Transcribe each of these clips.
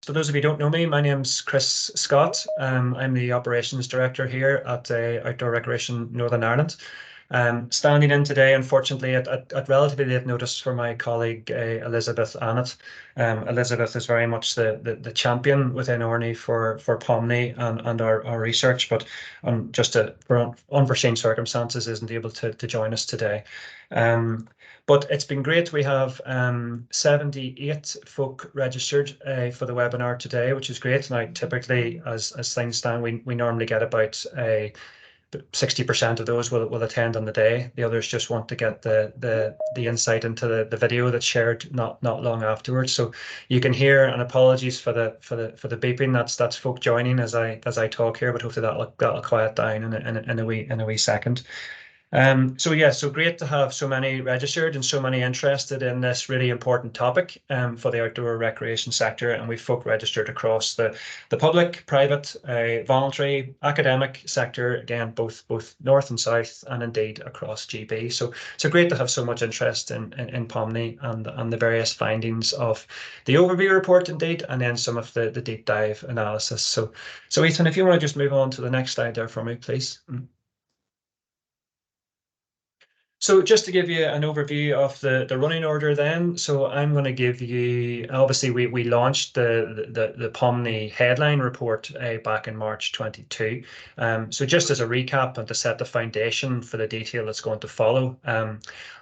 So those of you who don't know me, my name's Chris Scot. I'm the operations director here at Outdoor Recreation Northern Ireland. Standing in today, unfortunately, at relatively late notice for my colleague Elizabeth Annett. Elizabeth is very much the champion within ORNI for POMNI and our research, but for unforeseen circumstances isn't able to join us today. But it's been great. We have 78 folk registered for the webinar today, which is great. Now, typically, as things stand, we normally get about 60% of those will attend on the day. The others just want to get the insight into the video that's shared not long afterwards. So you can hear, and apologies for the beeping. That's folk joining as I talk here, but hopefully that'll quiet down in a wee second. So great to have so many registered and so many interested in this really important topic for the outdoor recreation sector. And we've folk registered across the public, private, voluntary, academic sector, again, both north and south, and indeed across GB. So great to have so much interest in POMNI and the various findings of the overview report, indeed, and then some of the deep dive analysis. So Ethan, if you want to just move on to the next slide there for me, please. So just to give you an overview of the running order then, so I'm going to give you, obviously we launched the POMNI headline report back in March 22. So just as a recap and to set the foundation for the detail that's going to follow,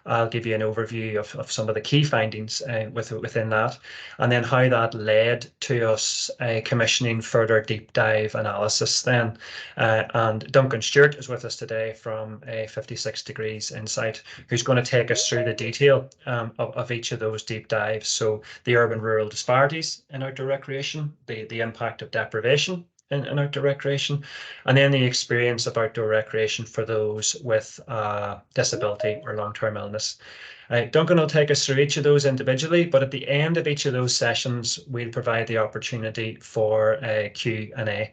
I'll give you an overview of some of the key findings within that, and then how that led to us commissioning further deep dive analysis then. And Duncan Stewart is with us today from 56 Degrees Insight, who's going to take us through the detail of each of those deep dives. So the urban-rural disparities in outdoor recreation, the impact of deprivation in outdoor recreation, and then the experience of outdoor recreation for those with disability or long-term illness. Duncan will take us through each of those individually, but at the end of each of those sessions, we'll provide the opportunity for a Q&A.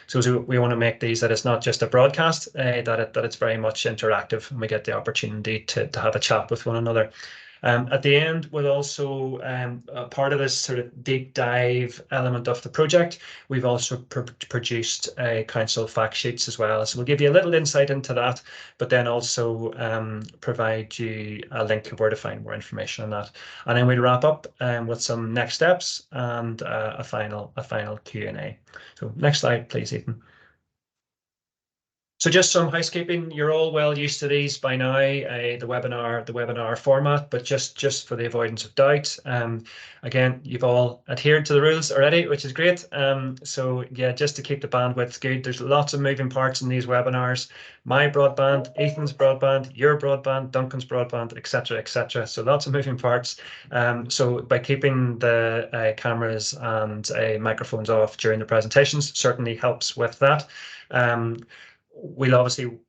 So we want to make these that it's not just a broadcast, that it's very much interactive, and we get the opportunity to have a chat with one another. At the end, we'll also, part of this sort of deep dive element of the project, we've also produced council fact sheets as well. So we'll give you a little insight into that, but then also provide you a link to where to find more information on that. And then we'll wrap up with some next steps and a final Q&A. So next slide, please, Ethan. So just some housekeeping. You're all well used to these by now, the webinar format, but just for the avoidance of doubt, again, you've all adhered to the rules already, which is great. So yeah, just to keep the bandwidth good, there's lots of moving parts in these webinars. My broadband, Ethan's broadband, your broadband, Duncan's broadband, etc., etc. So lots of moving parts. So by keeping the cameras and microphones off during the presentations certainly helps with that. We'll obviously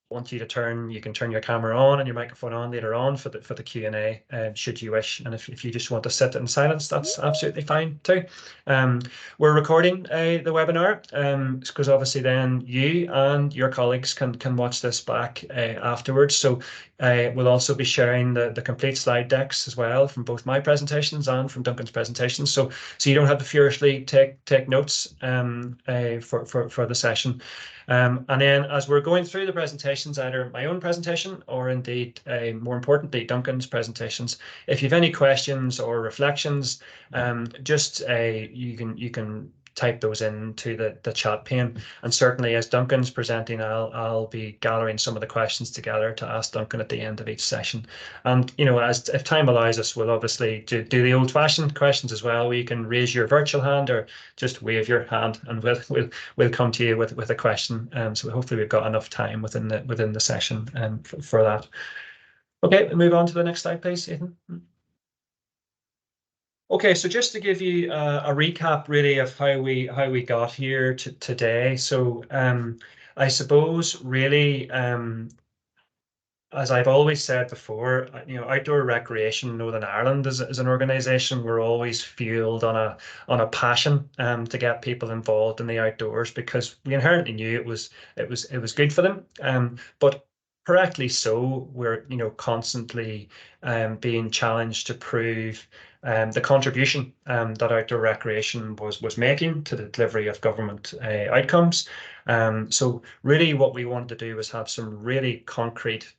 want you to turn your camera on and your microphone on later on for the Q&A, should you wish. And if you just want to sit in silence, that's absolutely fine too. We're recording the webinar because obviously then you and your colleagues can watch this back afterwards. So we'll also be sharing the complete slide decks as well from both my presentations and from Duncan's presentations. So you don't have to furiously take notes for the session. And then as we're going through the presentations, either my own presentation or indeed, more importantly, Duncan's presentations, if you have any questions or reflections, just you can type those into the chat pane. And certainly as Duncan's presenting, I'll be gathering some of the questions together to ask Duncan at the end of each session. And if time allows us, we'll obviously do the old-fashioned questions as well, where you can raise your virtual hand or just wave your hand, and we'll come to you with a question. So hopefully we've got enough time within the session for that. Okay, we'll move on to the next slide, please, Ethan. Okay, so just to give you a recap really of how we got here today. So I suppose really, as I've always said before, Outdoor Recreation Northern Ireland is an organisation. We're always fueled on a passion to get people involved in the outdoors, because we inherently knew it was good for them. But correctly so, we're constantly being challenged to prove the contribution that outdoor recreation was making to the delivery of government outcomes. So really what we want to do is have some really concrete,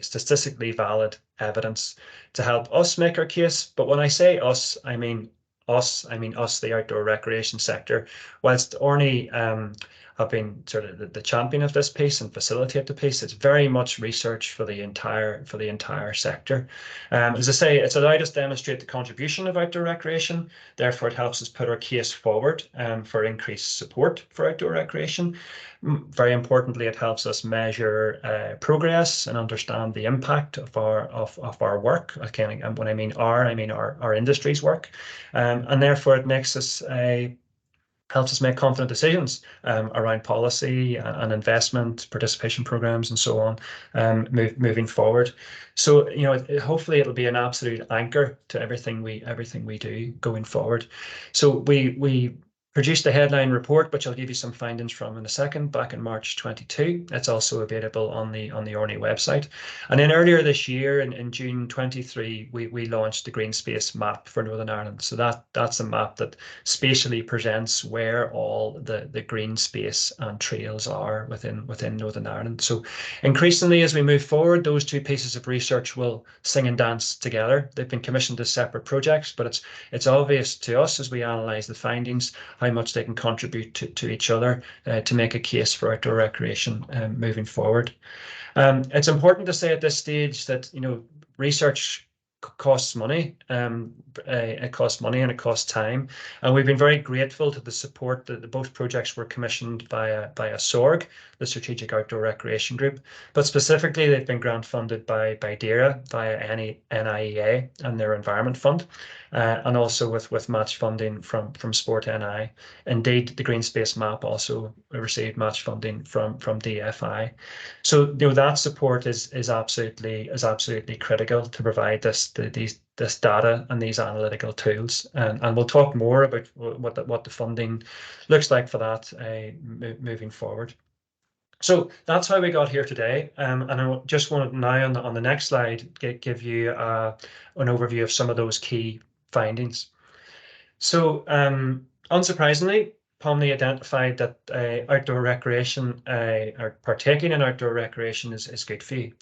statistically valid evidence to help us make our case. But when I say us, I mean us, the outdoor recreation sector. Whilst ORNI have been sort of the champion of this piece and facilitate the piece, it's very much research for the entire sector. As I say, it's allowed us to demonstrate the contribution of outdoor recreation. Therefore, it helps us put our case forward for increased support for outdoor recreation. Very importantly, it helps us measure progress and understand the impact of our work. And when I mean our industry's work, and therefore it makes us helps us make confident decisions around policy and investment, participation programs, and so on, moving forward. So, hopefully it'll be an absolute anchor to everything we do going forward. So we produced a headline report, which I'll give you some findings from in a second, back in March 22. It's also available on the ORNI website. And then earlier this year, in June 23, we launched the Green Space Map for Northern Ireland. So that's a map that spatially presents where all the green space and trails are within Northern Ireland. So increasingly, as we move forward, those two pieces of research will sing and dance together. They've been commissioned as separate projects, but it's obvious to us as we analyse the findings how much they can contribute to each other to make a case for outdoor recreation moving forward. It's important to say at this stage that research costs money. It costs money and it costs time, and we've been very grateful to the support that both projects were commissioned by SORG, the Strategic Outdoor Recreation Group, but specifically they've been grant funded by DAERA via NIEA and their Environment Fund, and also with match funding from Sport NI. Indeed, the Green Space Map also received match funding from DFI. So that support is absolutely critical to provide this data and these analytical tools, and we'll talk more about what the funding looks like for that moving forward. So that's how we got here today, and I just want to now on the next slide give you an overview of some of those key findings. So unsurprisingly, POMNI identified that outdoor recreation or partaking in outdoor recreation is good for you.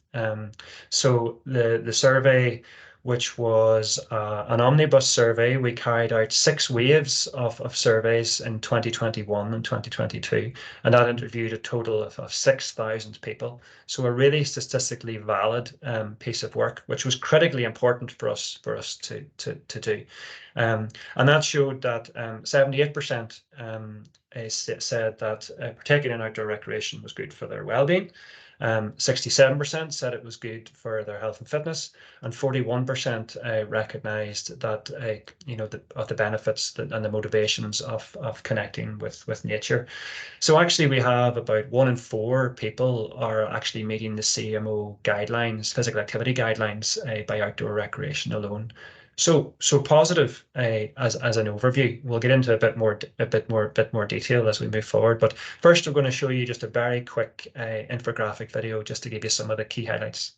So the survey, which was an omnibus survey, we carried out 6 waves of surveys in 2021 and 2022, and that interviewed a total of 6,000 people. So a really statistically valid piece of work, which was critically important for us to do. And that showed that 78% said that partaking in outdoor recreation was good for their well-being. 67% said it was good for their health and fitness, and 41% recognised that the benefits and the motivations of connecting with nature. So actually, we have about 1 in 4 people are actually meeting the CMO guidelines, physical activity guidelines, by outdoor recreation alone. So positive as an overview. We'll get into a bit more detail as we move forward. But first, we're going to show you just a very quick infographic video just to give you some of the key highlights.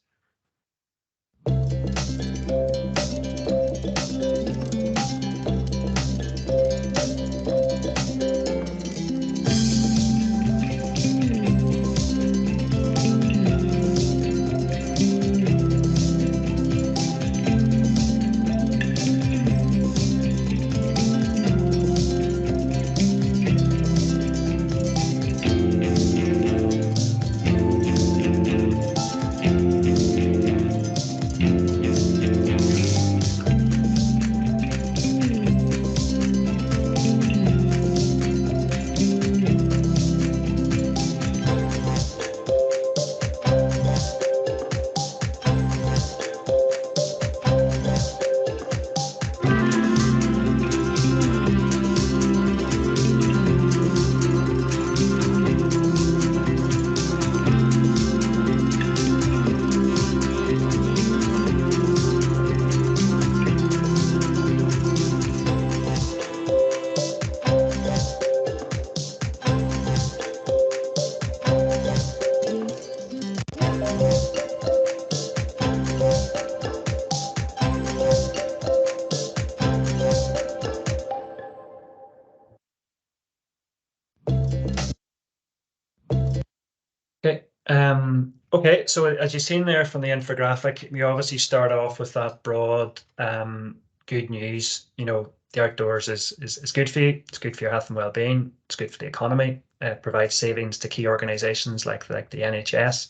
Okay. Okay, so as you've seen there from the infographic, we obviously start off with that broad good news. The outdoors is good for you. It's good for your health and well-being. It's good for the economy. It provides savings to key organizations like the NHS.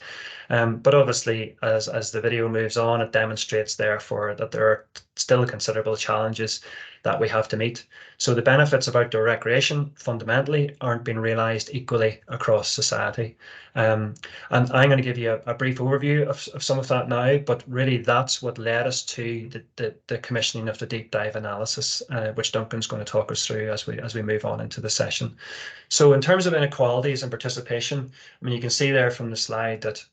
But obviously, as the video moves on, it demonstrates therefore that there are still considerable challenges that we have to meet. So the benefits of outdoor recreation fundamentally aren't being realized equally across society. Um, and I'm going to give you a brief overview of some of that now, but really that's what led us to the commissioning of the deep dive analysis, which Duncan's going to talk us through as we move on into the session. So in terms of inequalities and participation, I mean, you can see there from the slide that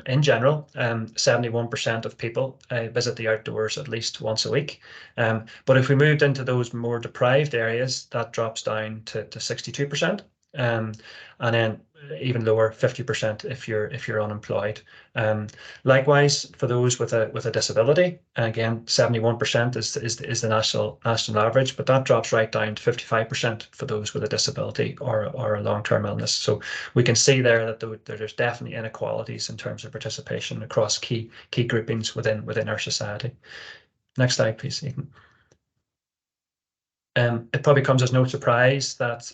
in general, 71% of people visit the outdoors at least once a week. But if we moved into those more deprived areas, that drops down to 62%. Um, and then even lower, 50% if you're unemployed. Likewise, for those with a disability, again, 71% is the national average, but that drops right down to 55% for those with a disability or a long-term illness. So we can see there that there's definitely inequalities in terms of participation across key groupings within our society. Next slide, please, Ethan. It probably comes as no surprise that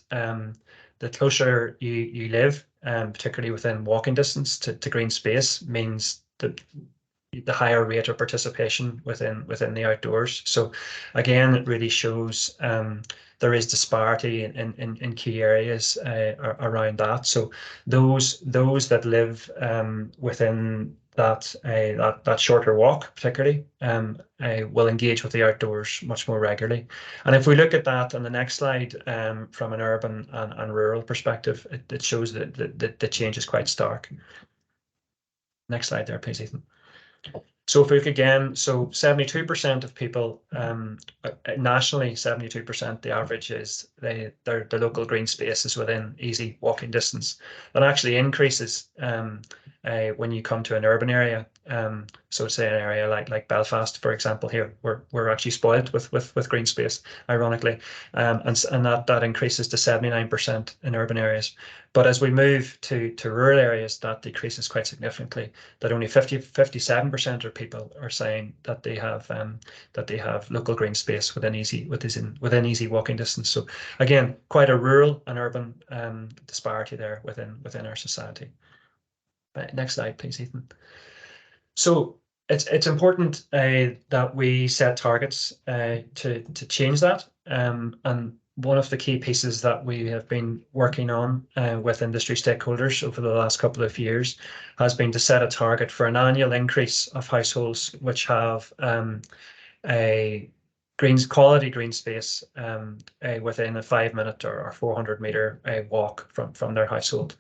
the closer you live, particularly within walking distance to green space, means that the higher rate of participation within the outdoors. So again, it really shows there is disparity in key areas around that. So those that live within that shorter walk, particularly, will engage with the outdoors much more regularly. And if we look at that on the next slide, from an urban and rural perspective, it shows that the change is quite stark. Next slide there, please, Ethan. So if we look again, so 72% of people, nationally, 72%, the average is the local green space is within easy walking distance. That actually increases when you come to an urban area. So say an area like Belfast, for example, here, we're actually spoiled with green space, ironically. And that increases to 79% in urban areas. But as we move to rural areas, that decreases quite significantly, that only 57% of people are saying that they have local green space within easy walking distance. So again, quite a rural and urban disparity there within our society. Next slide, please, Ethan. So it's important that we set targets to change that. And one of the key pieces that we have been working on with industry stakeholders over the last couple of years has been to set a target for an annual increase of households which have a quality green space within a 5-minute or 400-meter walk from their household.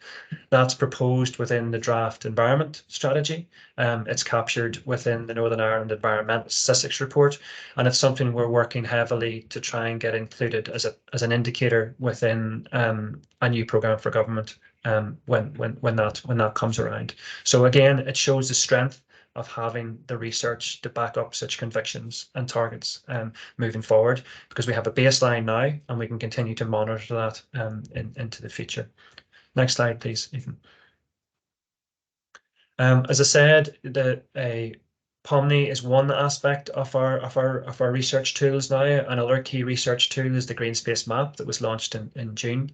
That's proposed within the draft environment strategy. It's captured within the Northern Ireland Environmental Statistics Report, and it's something we're working heavily to try and get included as an indicator within a new programme for government when that comes around. So again, it shows the strength of having the research to back up such convictions and targets moving forward, because we have a baseline now and we can continue to monitor that into the future. Next slide, please, Ethan. As I said, the POMNI is one aspect of our research tools now. Another key research tool is the Green Space Map that was launched in June.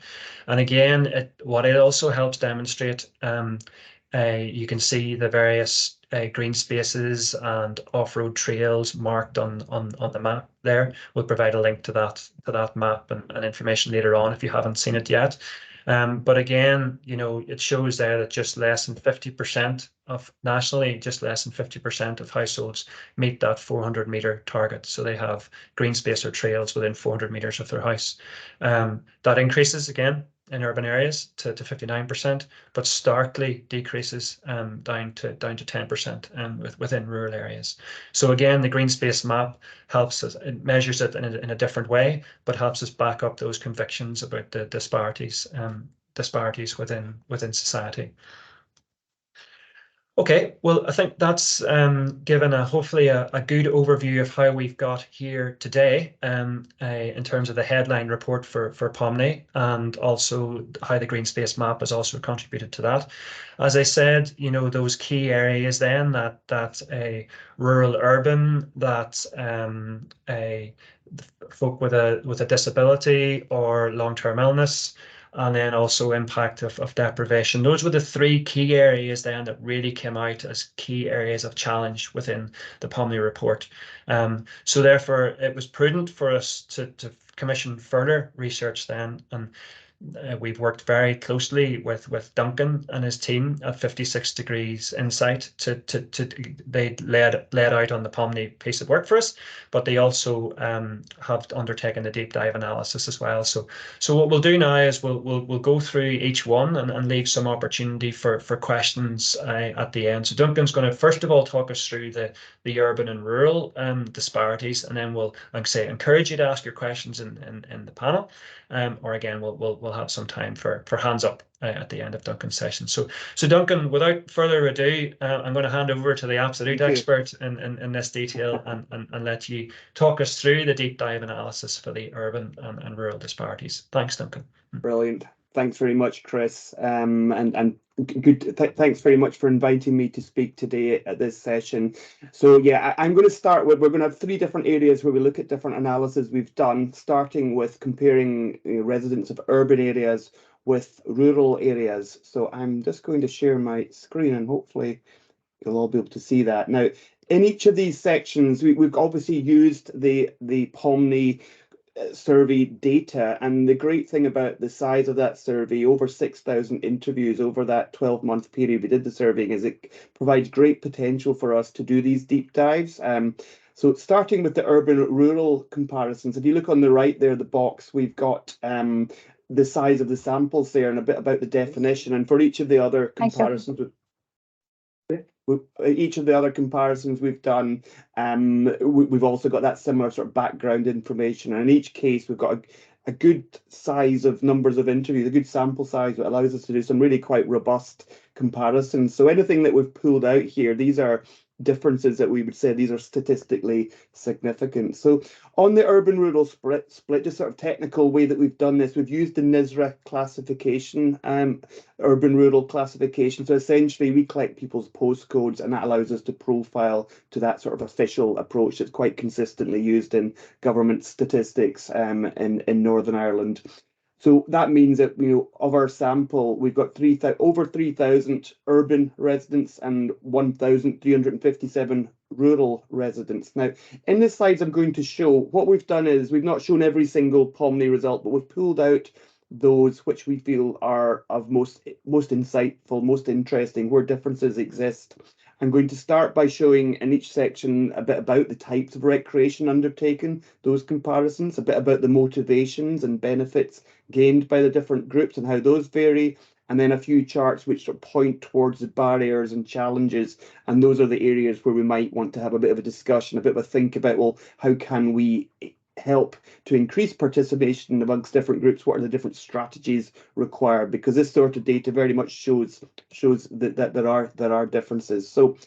And again, what it also helps demonstrate, you can see the various green spaces and off-road trails marked on the map there. We'll provide a link to that map and information later on if you haven't seen it yet. But again, it shows there that just less than 50% of nationally, just less than 50% of households meet that 400-meter target. So they have green space or trails within 400 meters of their house. That increases again in urban areas to 59%, but starkly decreases down to 10% within rural areas. So again, the green space map helps us, it measures it in a different way, but helps us back up those convictions about the disparities within society. Okay, well, I think that's given hopefully a good overview of how we've got here today in terms of the headline report for POMNI, and also how the green space map has also contributed to that. As I said, you know, those key areas then that a rural urban, that a folk with a disability or long-term illness, and then also impact of deprivation. Those were the three key areas then that really came out as key areas of challenge within the POMNI report. So therefore, it was prudent for us to commission further research then, and we've worked very closely with Duncan and his team at 56 Degrees Insight they led out on the POMNI piece of work for us, but they also have undertaken a deep dive analysis as well. So what we'll do now is we'll go through each one and leave some opportunity for questions at the end. So Duncan's going to first of all talk us through the urban and rural disparities, and then we'll, like I say, encourage you to ask your questions in the panel. Or again, we'll have some time for hands up at the end of Duncan's session. So Duncan, without further ado, I'm going to hand over to the absolute expert in this detail and let you talk us through the deep dive analysis for the urban and rural disparities. Thanks, Duncan. Brilliant. Thanks very much, Chris. And good. Thanks very much for inviting me to speak today at this session. So yeah, I'm going to start with, we're going to have three different areas where we look at different analyses we've done, starting with comparing residents of urban areas with rural areas. So I'm just going to share my screen and hopefully you'll all be able to see that. Now, in each of these sections, we've obviously used the POMNI survey data, and the great thing about the size of that survey, over 6,000 interviews over that 12-month period we did the surveying, is it provides great potential for us to do these deep dives. So starting with the urban-rural comparisons, if you look on the right there, the box, we've got the size of the samples there and a bit about the definition, and for each of the other comparisons we've done, we've also got that similar sort of background information. And in each case, we've got a good size of numbers of interviews, a good sample size that allows us to do some really quite robust comparisons. So anything that we've pulled out here, these are differences that we would say these are statistically significant. So on the urban-rural split, just sort of technical way that we've done this, we've used the NISRA classification, urban-rural classification. So essentially we collect people's postcodes and that allows us to profile to that sort of official approach that's quite consistently used in government statistics in Northern Ireland. So that means that, you know, of our sample, we've got over 3,000 urban residents and 1,357 rural residents. Now, in the slides I'm going to show, what we've done is we've not shown every single POMNI result, but we've pulled out those which we feel are of most insightful, most interesting, where differences exist. I'm going to start by showing in each section a bit about the types of recreation undertaken, those comparisons, a bit about the motivations and benefits gained by the different groups and how those vary, and then a few charts which sort of point towards the barriers and challenges, and those are the areas where we might want to have a bit of a discussion, a bit of a think about, well, how can we help to increase participation amongst different groups? What are the different strategies required? Because this sort of data very much shows that there are differences. So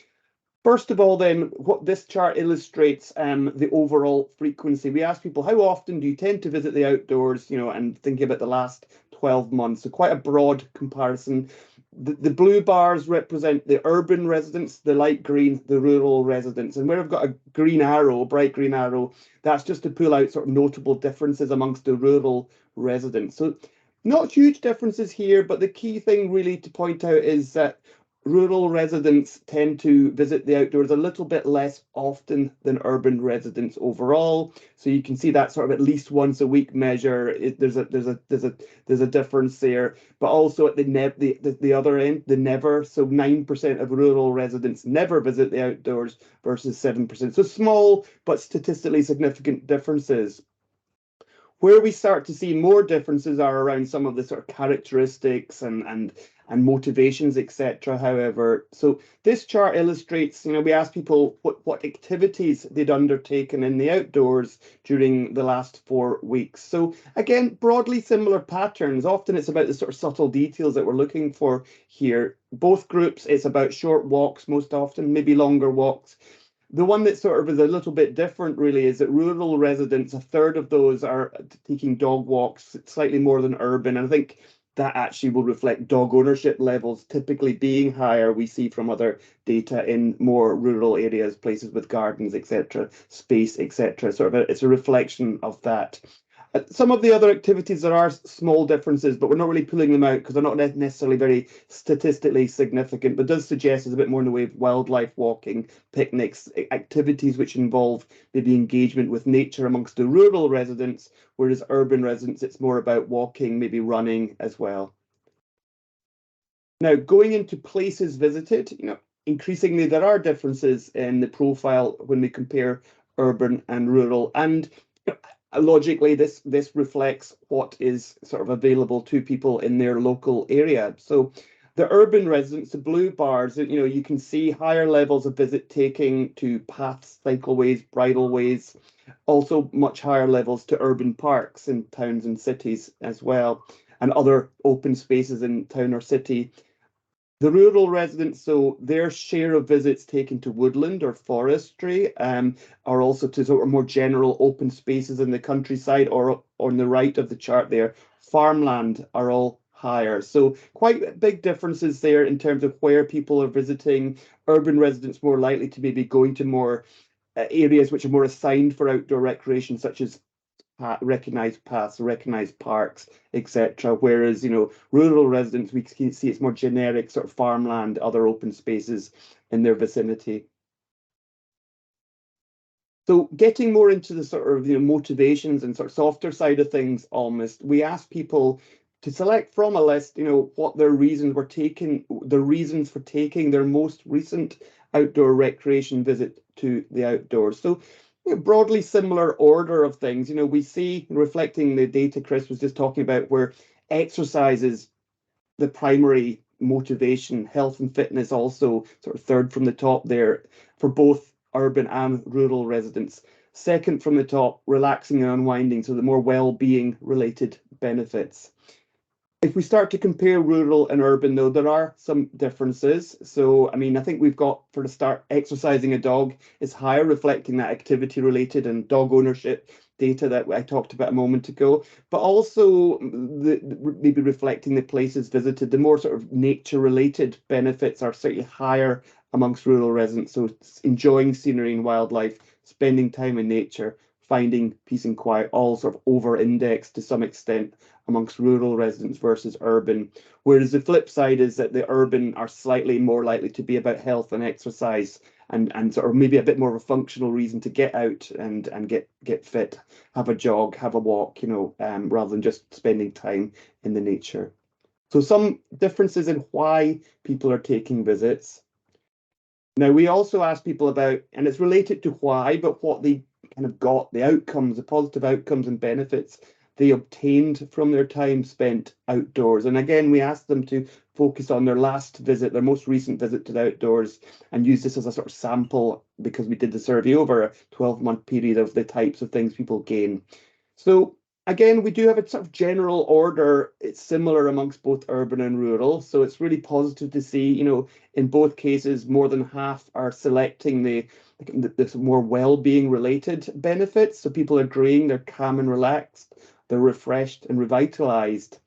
first of all, then, what this chart illustrates the overall frequency. We ask people, how often do you tend to visit the outdoors, you know, and thinking about the last 12 months. So quite a broad comparison. The blue bars represent the urban residents, the light green, the rural residents. And where I've got a green arrow, bright green arrow, that's just to pull out sort of notable differences amongst the rural residents. So not huge differences here, but the key thing really to point out is that rural residents tend to visit the outdoors a little bit less often than urban residents overall. So you can see that sort of at least once a week measure. There's a difference there, but also at the other end, the never. So 9% of rural residents never visit the outdoors versus 7%. So small but statistically significant differences. Where we start to see more differences are around some of the sort of characteristics and and motivations, etc. However, so this chart illustrates, we asked people what activities they'd undertaken in the outdoors during the last 4 weeks. So again, broadly similar patterns. Often it's about the sort of subtle details that we're looking for here. Both groups, it's about short walks most often, maybe longer walks. The one that sort of is a little bit different really is that rural residents, a third of those are taking dog walks, slightly more than urban. And I think that actually will reflect dog ownership levels typically being higher. We see from other data in more rural areas, places with gardens, etc., space, etc. It's a reflection of that. Some of the other activities, there are small differences, but we're not really pulling them out because they're not necessarily very statistically significant, but does suggest there's a bit more in the way of wildlife walking, picnics, activities which involve maybe engagement with nature amongst the rural residents, whereas urban residents, it's more about walking, maybe running as well. Now, going into places visited, increasingly there are differences in the profile when we compare urban and rural, and logically, this reflects what is sort of available to people in their local area. So the urban residents, the blue bars, you can see higher levels of visit taking to paths, cycleways, bridleways, also much higher levels to urban parks in towns and cities as well, and other open spaces in town or city. The rural residents, so their share of visits taken to woodland or forestry are also to sort of more general open spaces in the countryside, or on the right of the chart there, farmland are all higher. So quite big differences there in terms of where people are visiting. Urban residents more likely to maybe going to more areas which are more assigned for outdoor recreation, such as recognized paths, recognized parks, etc. Whereas, rural residents, we can see it's more generic sort of farmland, other open spaces in their vicinity. So getting more into the sort of motivations and sort of softer side of things, almost, we asked people to select from a list, what their reasons for taking their most recent outdoor recreation visit to the outdoors. So broadly similar order of things. We see, reflecting the data Chris was just talking about, where exercise is the primary motivation, health and fitness also sort of third from the top there for both urban and rural residents. Second from the top, relaxing and unwinding, so the more well-being related benefits. If we start to compare rural and urban, though, there are some differences. So, I think we've got, for the start, exercising a dog is higher, reflecting that activity-related and dog ownership data that I talked about a moment ago, but also maybe reflecting the places visited. The more sort of nature-related benefits are slightly higher amongst rural residents. So, enjoying scenery and wildlife, spending time in nature, finding peace and quiet, all sort of over-indexed to some extent amongst rural residents versus urban. Whereas the flip side is that the urban are slightly more likely to be about health and exercise, and sort of maybe a bit more of a functional reason to get out and get fit, have a jog, have a walk, rather than just spending time in the nature. So some differences in why people are taking visits. Now, we also asked people about, and it's related to why, but what they kind of got, the outcomes, the positive outcomes and benefits they obtained from their time spent outdoors. And again, we asked them to focus on their last visit, their most recent visit to the outdoors, and use this as a sort of sample, because we did the survey over a 12-month period of the types of things people gain. So again, we do have a sort of general order. It's similar amongst both urban and rural. So it's really positive to see, in both cases, more than half are selecting the more well-being related benefits. So people are agreeing they're calm and relaxed, they're refreshed and revitalized.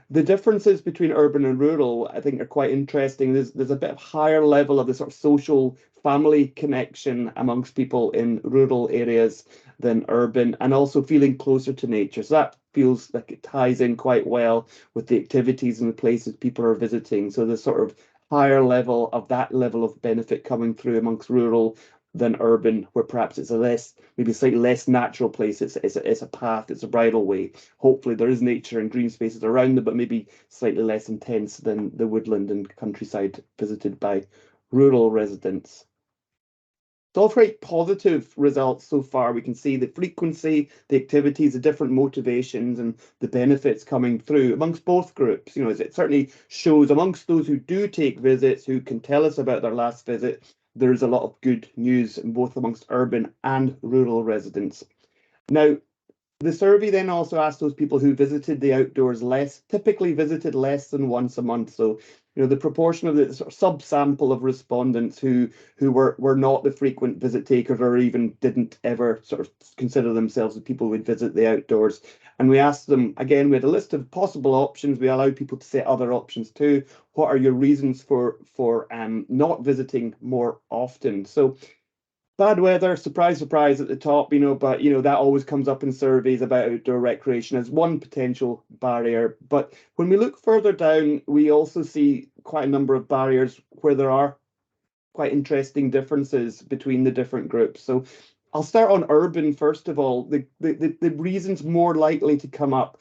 The differences between urban and rural, I think, are quite interesting. There's a bit of higher level of the sort of social family connection amongst people in rural areas than urban, and also feeling closer to nature. So that feels like it ties in quite well with the activities and the places people are visiting. So there's sort of higher level of that level of benefit coming through amongst rural than urban, where perhaps it's maybe a slightly less natural place. It's a path, it's a bridleway. Hopefully there is nature and green spaces around them, but maybe slightly less intense than the woodland and countryside visited by rural residents. It's all very positive results so far. We can see the frequency, the activities, the different motivations, and the benefits coming through amongst both groups. You know, it certainly shows amongst those who do take visits, who can tell us about their last visit, there's a lot of good news in both amongst urban and rural residents. Now, the survey then also asked those people who visited the outdoors less, typically visited less than once a month. So, you know, the proportion of the sort of subsample of respondents who were not the frequent visit takers or even didn't ever sort of consider themselves as people who would visit the outdoors. And we asked them, again, we had a list of possible options. We allowed people to say other options too. What are your reasons for not visiting more often? So bad weather, surprise, surprise at the top, you know, but, you know, that always comes up in surveys about outdoor recreation as one potential barrier. But when we look further down, we also see quite a number of barriers where there are quite interesting differences between the different groups. So I'll start on urban, first of all. The reasons more likely to come up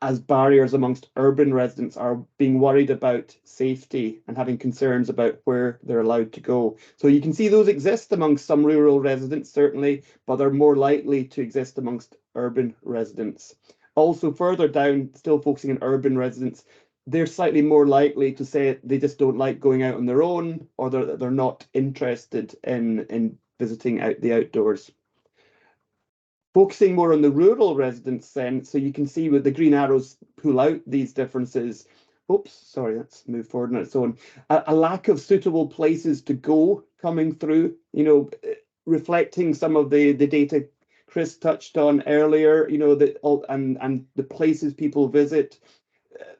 as barriers amongst urban residents are being worried about safety and having concerns about where they're allowed to go. So you can see those exist amongst some rural residents, certainly, but they're more likely to exist amongst urban residents. Also, further down, still focusing on urban residents, they're slightly more likely to say they just don't like going out on their own, or they're not interested in visiting out the outdoors. Focusing more on the rural residents then, so you can see with the green arrows pull out these differences. Oops, sorry, let's move forward on its own. A lack of suitable places to go coming through, you know, reflecting some of the data Chris touched on earlier, you know, and the places people visit.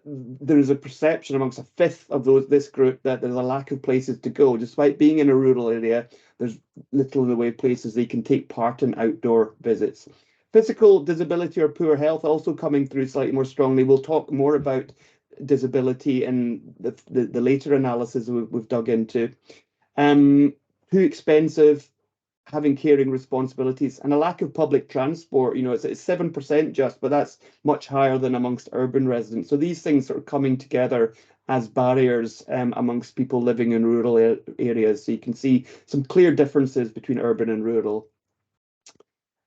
There's a perception amongst a fifth of this group that there's a lack of places to go. Despite being in a rural area, there's little in the way of places they can take part in outdoor visits. Physical disability or poor health also coming through slightly more strongly. We'll talk more about disability in the later analysis we've dug into. Too expensive, having caring responsibilities, and a lack of public transport. You know, it's 7% just, but that's much higher than amongst urban residents. So these things sort of coming together as barriers amongst people living in rural areas. So you can see some clear differences between urban and rural.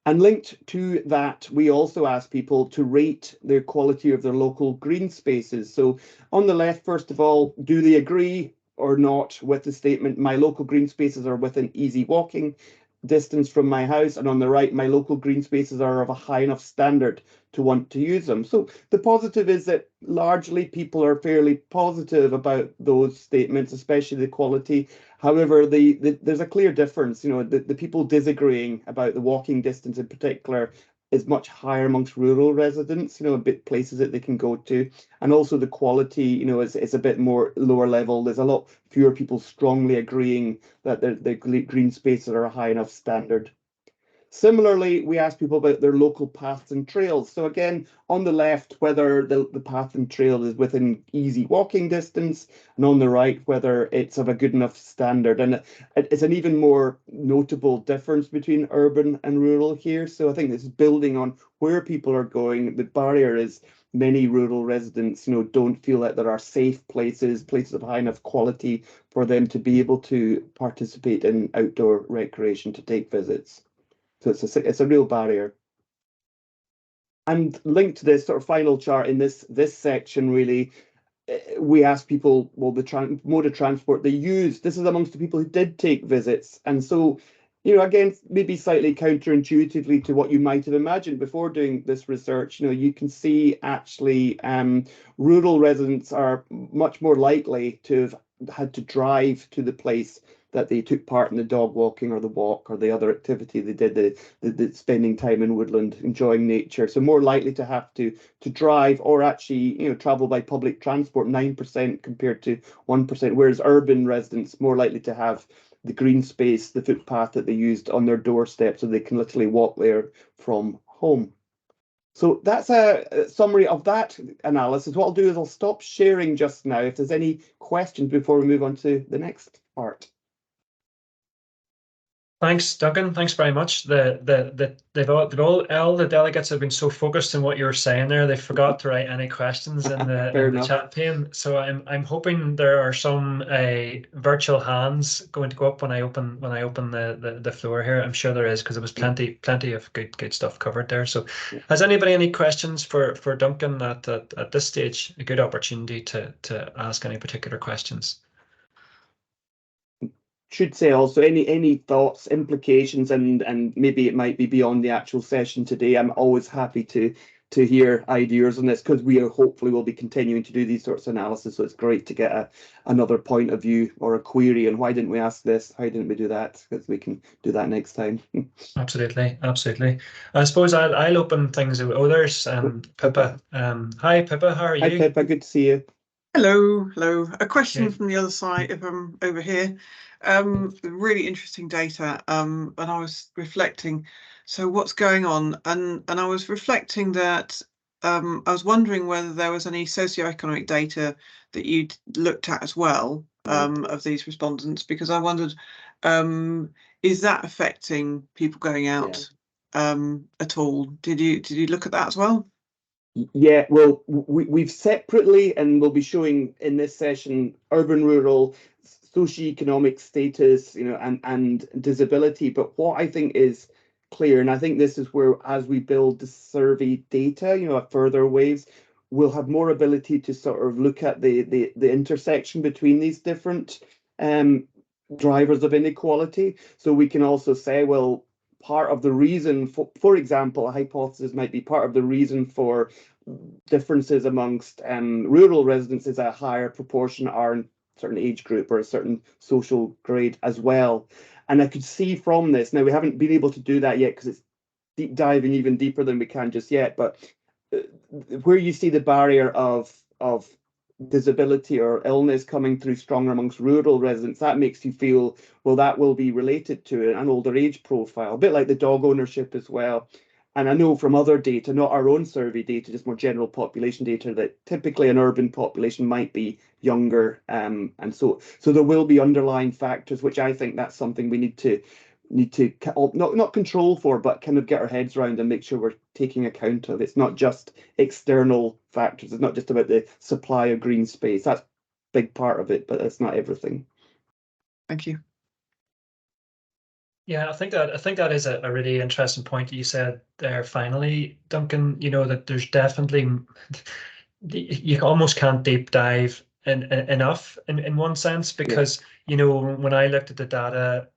And linked to that, we also ask people to rate the quality of their local green spaces. So on the left, first of all, do they agree or not with the statement, my local green spaces are within easy walking distance from my house? And on the right, my local green spaces are of a high enough standard to want to use them. So the positive is that largely people are fairly positive about those statements, especially the quality. However, there's a clear difference. You know, the people disagreeing about the walking distance in particular is much higher amongst rural residents, you know, a bit places that they can go to. And also the quality, you know, is a bit more lower level. There's a lot fewer people strongly agreeing that the green spaces are a high enough standard. Similarly, we asked people about their local paths and trails. So again, on the left, whether the path and trail is within easy walking distance, and on the right, whether it's of a good enough standard. And it's an even more notable difference between urban and rural here. So I think this is building on where people are going. The barrier is many rural residents, you know, don't feel that there are safe places of high enough quality for them to be able to participate in outdoor recreation, to take visits. So it's a real barrier. And linked to this sort of final chart in this section, really, we asked people, well, the mode of transport they used. This is amongst the people who did take visits. And so, you know, again, maybe slightly counterintuitively to what you might have imagined before doing this research, you know, you can see actually rural residents are much more likely to have had to drive to the place that they took part in the dog walking or the walk or the other activity they did, the spending time in woodland, enjoying nature. So more likely to have to drive or actually, you know, travel by public transport, 9% compared to 1%, whereas urban residents more likely to have the green space, the footpath that they used on their doorstep, so they can literally walk there from home. So that's a summary of that analysis. What I'll do is I'll stop sharing just now if there's any questions before we move on to the next part. Thanks, Duncan. Thanks very much. All the delegates have been so focused on what you were saying there, they forgot to write any questions in the Fair in the enough. chat pane. So I'm hoping there are some virtual hands going to go up when I open the floor here. I'm sure there is, because there was plenty of good stuff covered there. So Yeah. has anybody any questions for Duncan at this stage? A good opportunity to ask any particular questions. Should say also any thoughts, implications, and maybe it might be beyond the actual session today. I'm always happy to hear ideas on this, because we are hopefully will be continuing to do these sorts of analysis. So it's great to get another point of view or a query on why didn't we ask this, how didn't we do that, because we can do that next time. Absolutely, absolutely. I suppose I'll open things with others. Pippa. Hi Pippa, how are Hi you? Pippa, good to see you. Hello, hello. A question Good. from the other side, if I'm over here. Really interesting data. And I was reflecting, so what's going on? And I was reflecting that I was wondering whether there was any socioeconomic data that you'd looked at as well, of these respondents, because I wondered, is that affecting people going out at all? Did you look at that as well? Yeah, well, we've separately, and we'll be showing in this session, urban, rural, socioeconomic status, and disability. But what I think is clear, and I think this is where, as we build the survey data, at further waves, we'll have more ability to sort of look at the intersection between these different drivers of inequality. So we can also say, well, part of the reason, for example, a hypothesis might be part of the reason for differences amongst rural residents is a higher proportion are in a certain age group or a certain social grade as well. And I could see from this, now we haven't been able to do that yet because it's deep diving even deeper than we can just yet, but where you see the barrier of disability or illness coming through stronger amongst rural residents, that makes you feel, well, that will be related to an older age profile, a bit like the dog ownership as well. And I know from other data, not our own survey data, just more general population data, that typically an urban population might be younger, and so there will be underlying factors, which I think that's something we need to not control for, but kind of get our heads around and make sure we're taking account of. It's not just external factors. It's not just about the supply of green space. That's a big part of it, but that's not everything. Thank you. Yeah, I think that is a really interesting point that you said there finally, Duncan, that there's definitely, you almost can't deep dive enough in one sense, because when I looked at the data,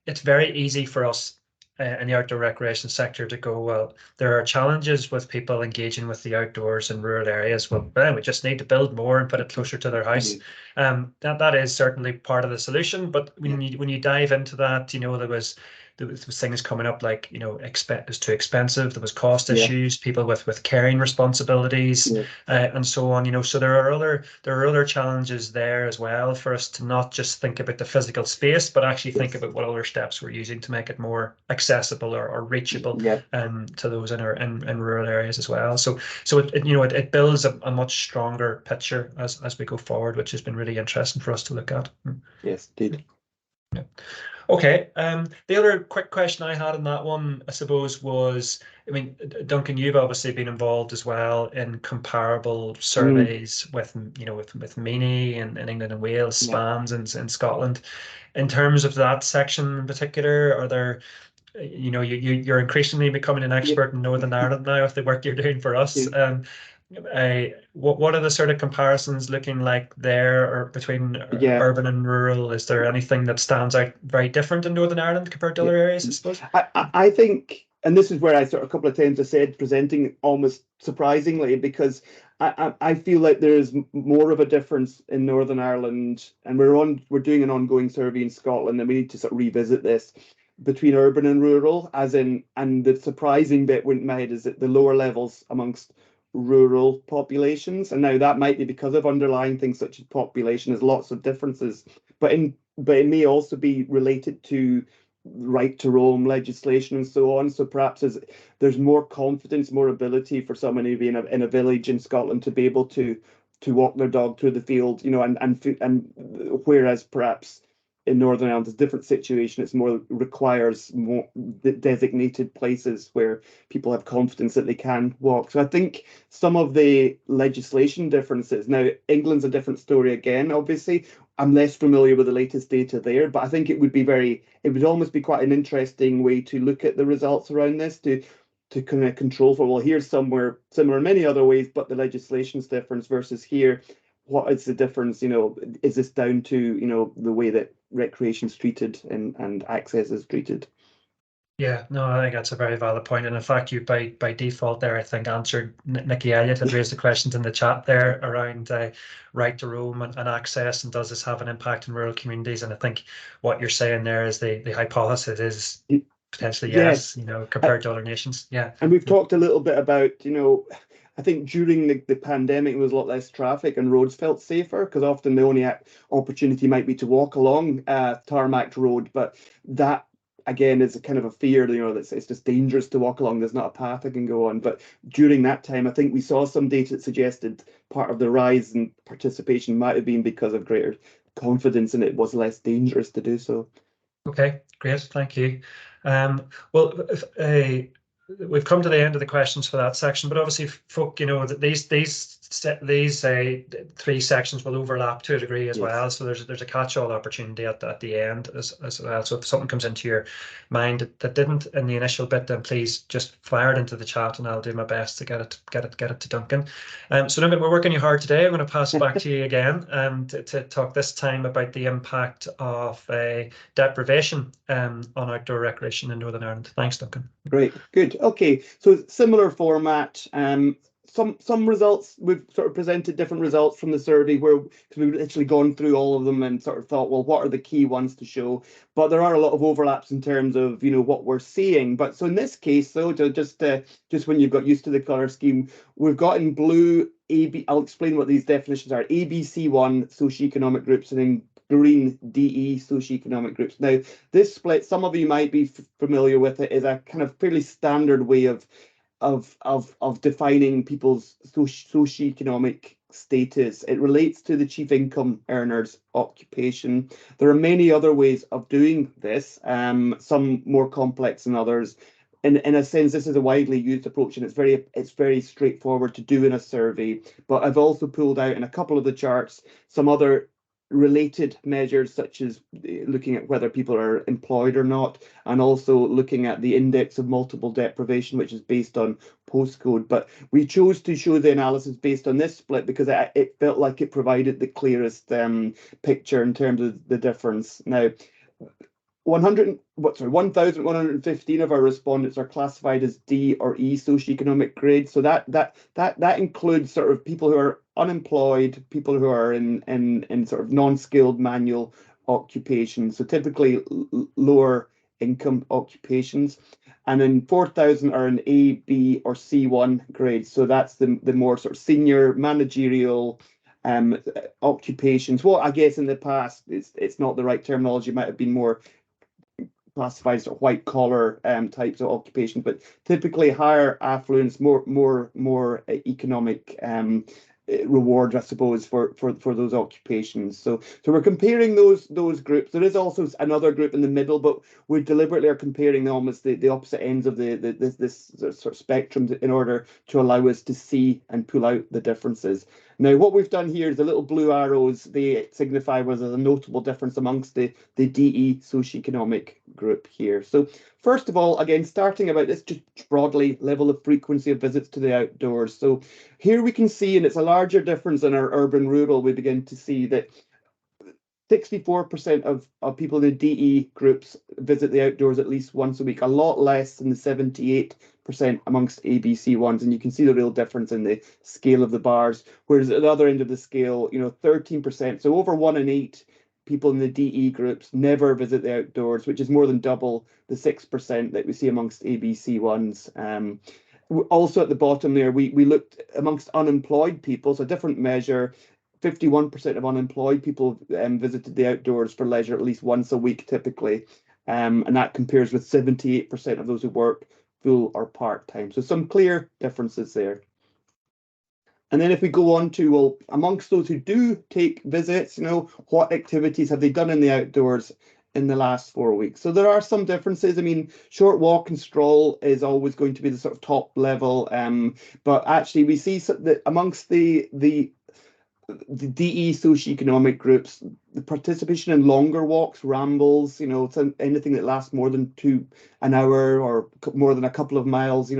it's very easy for us in the outdoor recreation sector to go, well, there are challenges with people engaging with the outdoors in rural areas. Well, we just need to build more and put it closer to their house. That is certainly part of the solution. But when you dive into that, there was things coming up like, it's too expensive. There was cost issues, people with caring responsibilities, and so on. So there are other challenges there as well for us to not just think about the physical space, but actually think about what other steps we're using to make it more accessible or reachable to those in rural areas as well. So it builds a much stronger picture as we go forward, which has been really interesting for us to look at. Yes, indeed. Yeah. Okay. The other quick question I had on that one, I suppose, was, Duncan, you've obviously been involved as well in comparable surveys with MENI in England and Wales, SPANS in Scotland. In terms of that section in particular, are there, you're increasingly becoming an expert in Northern Ireland now with the work you're doing for us. What are the sort of comparisons looking like there, or between urban and rural? Is there anything that stands out very different in Northern Ireland compared to other areas, I suppose? I think, and this is where I sort of a couple of times I said presenting almost surprisingly, because I feel like there's more of a difference in Northern Ireland, and we're doing an ongoing survey in Scotland, and we need to sort of revisit this between urban and rural, and the surprising bit went in my head is that the lower levels amongst rural populations, and now that might be because of underlying things such as population. There's lots of differences, but it may also be related to right to roam legislation and so on. So perhaps there's more confidence, more ability for someone to be in a village in Scotland to be able to walk their dog through the field, and whereas perhaps in Northern Ireland, it's a different situation. It's more requires more designated places where people have confidence that they can walk. So I think some of the legislation differences. Now, England's a different story again, obviously. I'm less familiar with the latest data there, but I think it would almost be quite an interesting way to look at the results around this, to kind of control for, well, here's somewhere similar in many other ways, but the legislation's difference versus here. What is the difference? Is this down to, the way that recreation's treated and access is treated? Yeah, no, I think that's a very valid point. And in fact, you by default there, I think, answered Nikki Elliott had raised the questions in the chat there around right to roam and access, and does this have an impact in rural communities? And I think what you're saying there is the hypothesis is potentially yes, compared to other nations. Yeah. And we've talked a little bit about, I think during the pandemic, there was a lot less traffic and roads felt safer, because often the only opportunity might be to walk along tarmac road. But that, again, is a kind of a fear, that it's just dangerous to walk along. There's not a path I can go on. But during that time, I think we saw some data that suggested part of the rise in participation might have been because of greater confidence, and it was less dangerous to do so. Okay, great, thank you. Well, we've come to the end of the questions for that section, but obviously, folk, that these three sections will overlap to a degree as well. So there's a catch-all opportunity at the end as well. So if something comes into your mind that didn't in the initial bit, then please just fire it into the chat, and I'll do my best to get it to Duncan. So Duncan, we're working you hard today. I'm going to pass it back to you again to talk this time about the impact of deprivation on outdoor recreation in Northern Ireland. Thanks, Duncan. Great, good. Okay, so similar format. Some results, we've sort of presented different results from the survey because we've literally gone through all of them and sort of thought, well, what are the key ones to show? But there are a lot of overlaps in terms of what we're seeing. But so in this case, though, just when you've got used to the color scheme, we've got in blue I'll explain what these definitions are. ABC1 socioeconomic groups, and in green DE socioeconomic groups. Now, this split, some of you might be familiar with it, is a kind of fairly standard way of defining people's socioeconomic status. It relates to the chief income earner's occupation. There are many other ways of doing this, some more complex than others. In a sense, this is a widely used approach, and it's very straightforward to do in a survey. But I've also pulled out in a couple of the charts some other related measures, such as looking at whether people are employed or not, and also looking at the index of multiple deprivation, which is based on postcode. But we chose to show the analysis based on this split because it felt like it provided the clearest picture in terms of the difference. Now, 1,115 of our respondents are classified as D or E socioeconomic grade. So that includes sort of people who are unemployed, people who are in sort of non-skilled manual occupations. So typically lower income occupations. And then 4,000 are in A, B, or C1 grades. So that's the more sort of senior managerial occupations. Well, I guess in the past it's not the right terminology. It might have been more classified as white collar types of occupation, but typically higher affluence, more economic rewards, I suppose, for those occupations. So we're comparing those groups. There is also another group in the middle, but we deliberately are comparing almost the opposite ends of this sort of spectrum in order to allow us to see and pull out the differences. Now, what we've done here is the little blue arrows, they signify whether there's a notable difference amongst the DE socioeconomic group here. So first of all, again, starting about this just broadly, level of frequency of visits to the outdoors. So here we can see, and it's a larger difference in our urban-rural, we begin to see that 64% of people in the DE groups visit the outdoors at least once a week, a lot less than the 78% amongst ABC ones. And you can see the real difference in the scale of the bars. Whereas at the other end of the scale, 13%, so over 1 in 8 people in the DE groups never visit the outdoors, which is more than double the 6% that we see amongst ABC ones. Also at the bottom there, we looked amongst unemployed people, so a different measure. 51% of unemployed people visited the outdoors for leisure at least once a week, typically. And that compares with 78% of those who work full or part-time. So some clear differences there. And then if we go on to, well, amongst those who do take visits, what activities have they done in the outdoors in the last 4 weeks? So there are some differences. I mean, short walk and stroll is always going to be the sort of top level. But actually we see that amongst the DE socioeconomic groups, the participation in longer walks, rambles, anything that lasts more than an hour or more than a couple of miles,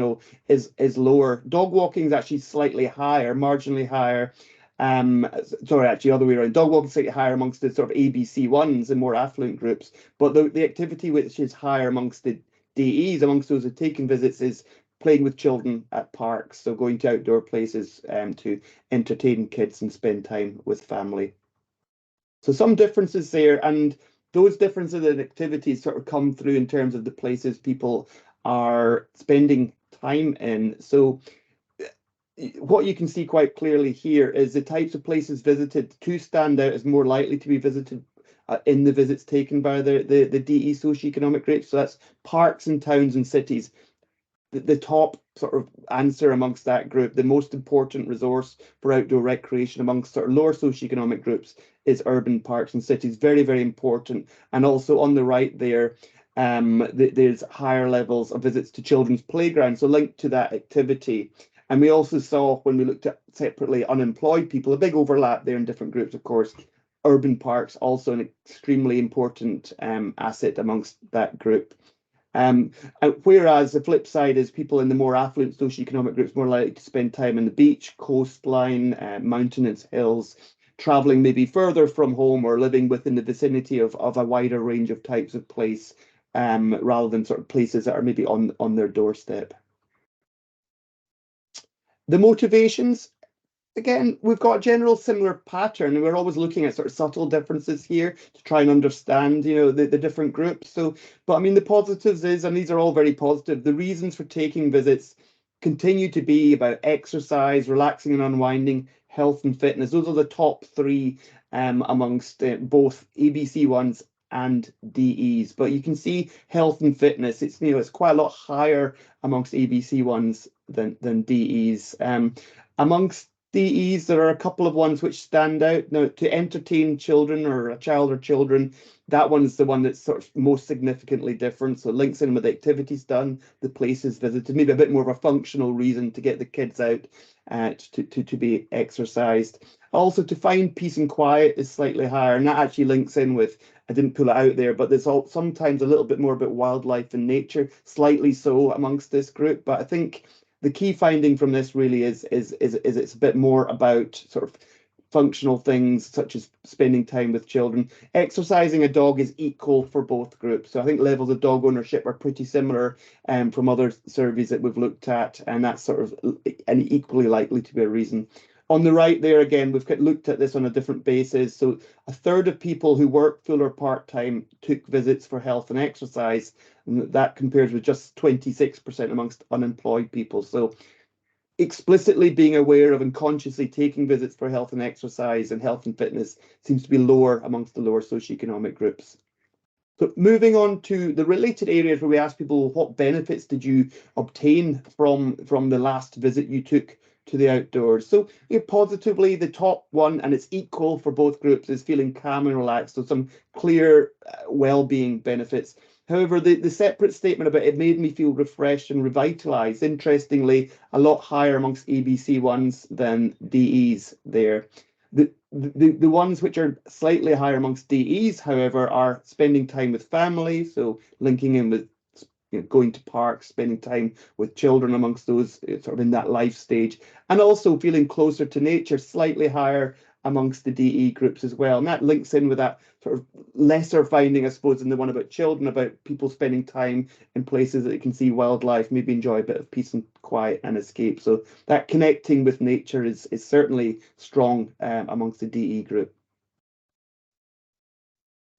is lower. Dog walking is actually slightly higher, marginally higher. Sorry, actually, other way around. Dog walking is slightly higher amongst the sort of ABC ones and more affluent groups, but the activity which is higher amongst the DEs, amongst those who are taking visits, is playing with children at parks, so going to outdoor places to entertain kids and spend time with family. So some differences there, and those differences in activities sort of come through in terms of the places people are spending time in. So what you can see quite clearly here is the types of places visited to stand out as more likely to be visited in the visits taken by the DE socioeconomic groups. So that's parks and towns and cities. The top sort of answer amongst that group, the most important resource for outdoor recreation amongst sort of lower socioeconomic groups, is urban parks and cities. Very, very important. And also on the right there, there's higher levels of visits to children's playgrounds, so linked to that activity. And we also saw, when we looked at separately unemployed people, a big overlap there in different groups, of course. Urban parks also an extremely important asset amongst that group. Whereas the flip side is people in the more affluent socioeconomic groups more likely to spend time on the beach, coastline, mountainous hills, travelling maybe further from home or living within the vicinity of a wider range of types of place, rather than sort of places that are maybe on their doorstep. The motivations. Again, we've got a general similar pattern, and we're always looking at sort of subtle differences here to try and understand, the different groups. So, but I mean, the positives is, and these are all very positive, the reasons for taking visits continue to be about exercise, relaxing and unwinding, health and fitness. Those are the top three amongst both ABC ones and DEs. But you can see health and fitness, it's quite a lot higher amongst ABC ones than DEs. Amongst DEs, there are a couple of ones which stand out. Now, to entertain children or a child or children, that one's the one that's sort of most significantly different. So links in with the activities done, the places visited, maybe a bit more of a functional reason to get the kids out to be exercised. Also, to find peace and quiet is slightly higher, and that actually links in with, I didn't pull it out there, but there's sometimes a little bit more about wildlife and nature, slightly so amongst this group. But I think the key finding from this really is it's a bit more about sort of functional things such as spending time with children. Exercising a dog is equal for both groups. So I think levels of dog ownership are pretty similar from other surveys that we've looked at, and that's sort of an equally likely to be a reason. On the right there, again, we've looked at this on a different basis. So a third of people who work full or part-time took visits for health and exercise. And that compares with just 26% amongst unemployed people. So explicitly being aware of and consciously taking visits for health and exercise and health and fitness seems to be lower amongst the lower socioeconomic groups. So moving on to the related areas where we ask people, what benefits did you obtain from the last visit you took to the outdoors? So positively, the top one, and it's equal for both groups, is feeling calm and relaxed. So some clear well-being benefits. However, the separate statement about it made me feel refreshed and revitalized, interestingly, a lot higher amongst ABC ones than DEs there. The ones which are slightly higher amongst DEs, however, are spending time with family, so linking in with going to parks, spending time with children amongst those sort of in that life stage, and also feeling closer to nature, slightly higher amongst the DE groups as well. And that links in with that sort of lesser finding, I suppose, in the one about children, about people spending time in places that they can see wildlife, maybe enjoy a bit of peace and quiet and escape. So that connecting with nature is certainly strong amongst the DE group.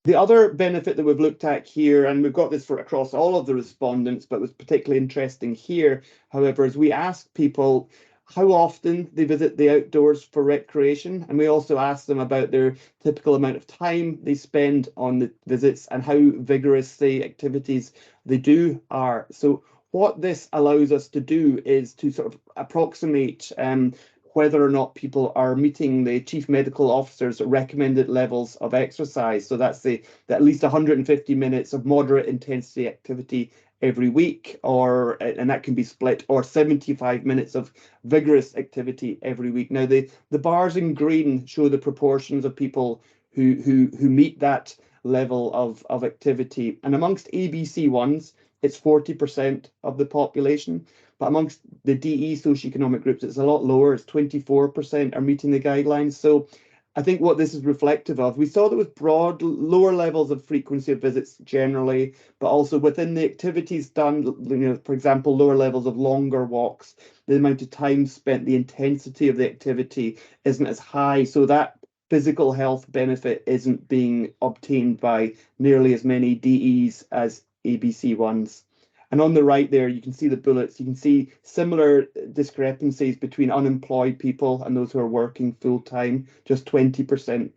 The other benefit that we've looked at here, and we've got this for across all of the respondents, but was particularly interesting here, however, is we asked people how often they visit the outdoors for recreation, and we also asked them about their typical amount of time they spend on the visits and how vigorous the activities they do are. So what this allows us to do is to sort of approximate whether or not people are meeting the chief medical officer's recommended levels of exercise. So that's at least 150 minutes of moderate intensity activity every week, and that can be split, or 75 minutes of vigorous activity every week. Now the bars in green show the proportions of people who meet that level of activity, and amongst ABC1s it's 40% of the population, but amongst the DE socioeconomic groups it's a lot lower. It's 24% are meeting the guidelines. So I think what this is reflective of, we saw there was broad lower levels of frequency of visits generally, but also within the activities done, for example, lower levels of longer walks, the amount of time spent, the intensity of the activity isn't as high. So that physical health benefit isn't being obtained by nearly as many DEs as ABC1s. And on the right there, you can see the bullets. You can see similar discrepancies between unemployed people and those who are working full time, just 20%.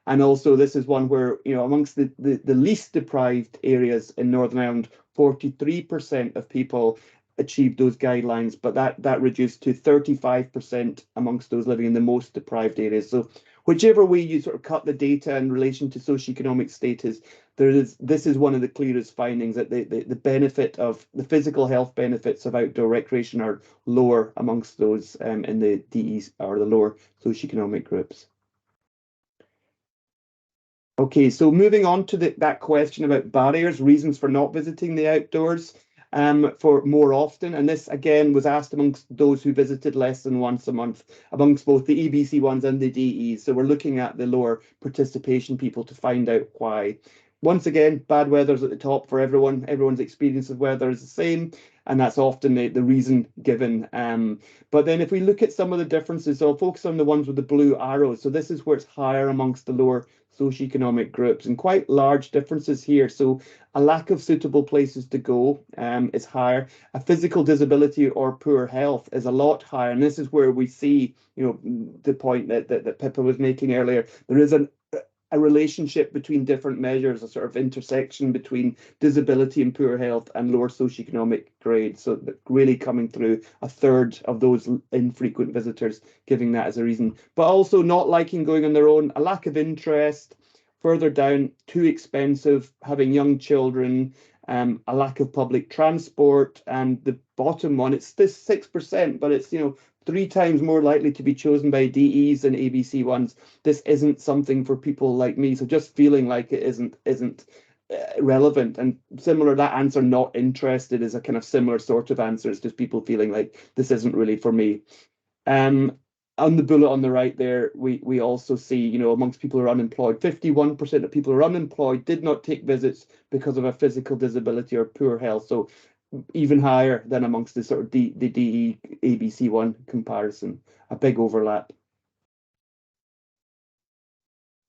And also this is one where, amongst the least deprived areas in Northern Ireland, 43% of people achieved those guidelines, but that reduced to 35% amongst those living in the most deprived areas. So whichever way you sort of cut the data in relation to socioeconomic status, this is one of the clearest findings, that the benefit of the physical health benefits of outdoor recreation are lower amongst those in the DEs, or the lower socioeconomic groups. Okay, so moving on to that question about barriers, reasons for not visiting the outdoors for more often. And this again was asked amongst those who visited less than once a month, amongst both the ABC1s and the DEs. So we're looking at the lower participation people to find out why. Once again, bad weather's at the top for everyone. Everyone's experience of weather is the same, and that's often the reason given. But then if we look at some of the differences, so I'll focus on the ones with the blue arrows. So this is where it's higher amongst the lower socioeconomic groups, and quite large differences here. So a lack of suitable places to go is higher. A physical disability or poor health is a lot higher, and this is where we see, the point that Pippa was making earlier. There is a relationship between different measures, a sort of intersection between disability and poor health and lower socioeconomic grades. So really coming through, a third of those infrequent visitors giving that as a reason. But also not liking going on their own, a lack of interest. Further down, too expensive, having young children, a lack of public transport, and the bottom one, it's this 6%, but it's 3 times more likely to be chosen by DEs than ABC1s. This isn't something for people like me, so just feeling like it isn't relevant. And similar, that answer, not interested, is a kind of similar sort of answer. It's just people feeling like this isn't really for me. On the bullet on the right there, we also see, amongst people who are unemployed, 51% of people who are unemployed did not take visits because of a physical disability or poor health. So even higher than amongst the sort of the DE ABC1 comparison, a big overlap.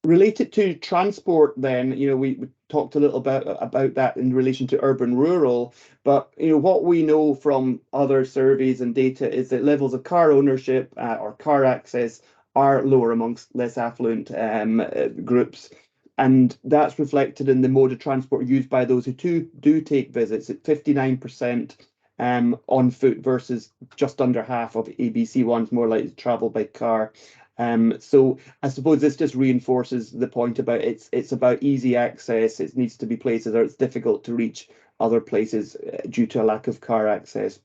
Related to transport, then, we talked a little bit about that in relation to urban-rural, but what we know from other surveys and data is that levels of car ownership or car access are lower amongst less affluent groups. And that's reflected in the mode of transport used by those who do take visits, at 59% on foot versus just under half of ABC1s more likely to travel by car. So I suppose this just reinforces the point about it's about easy access. It needs to be places where it's difficult to reach other places due to a lack of car access.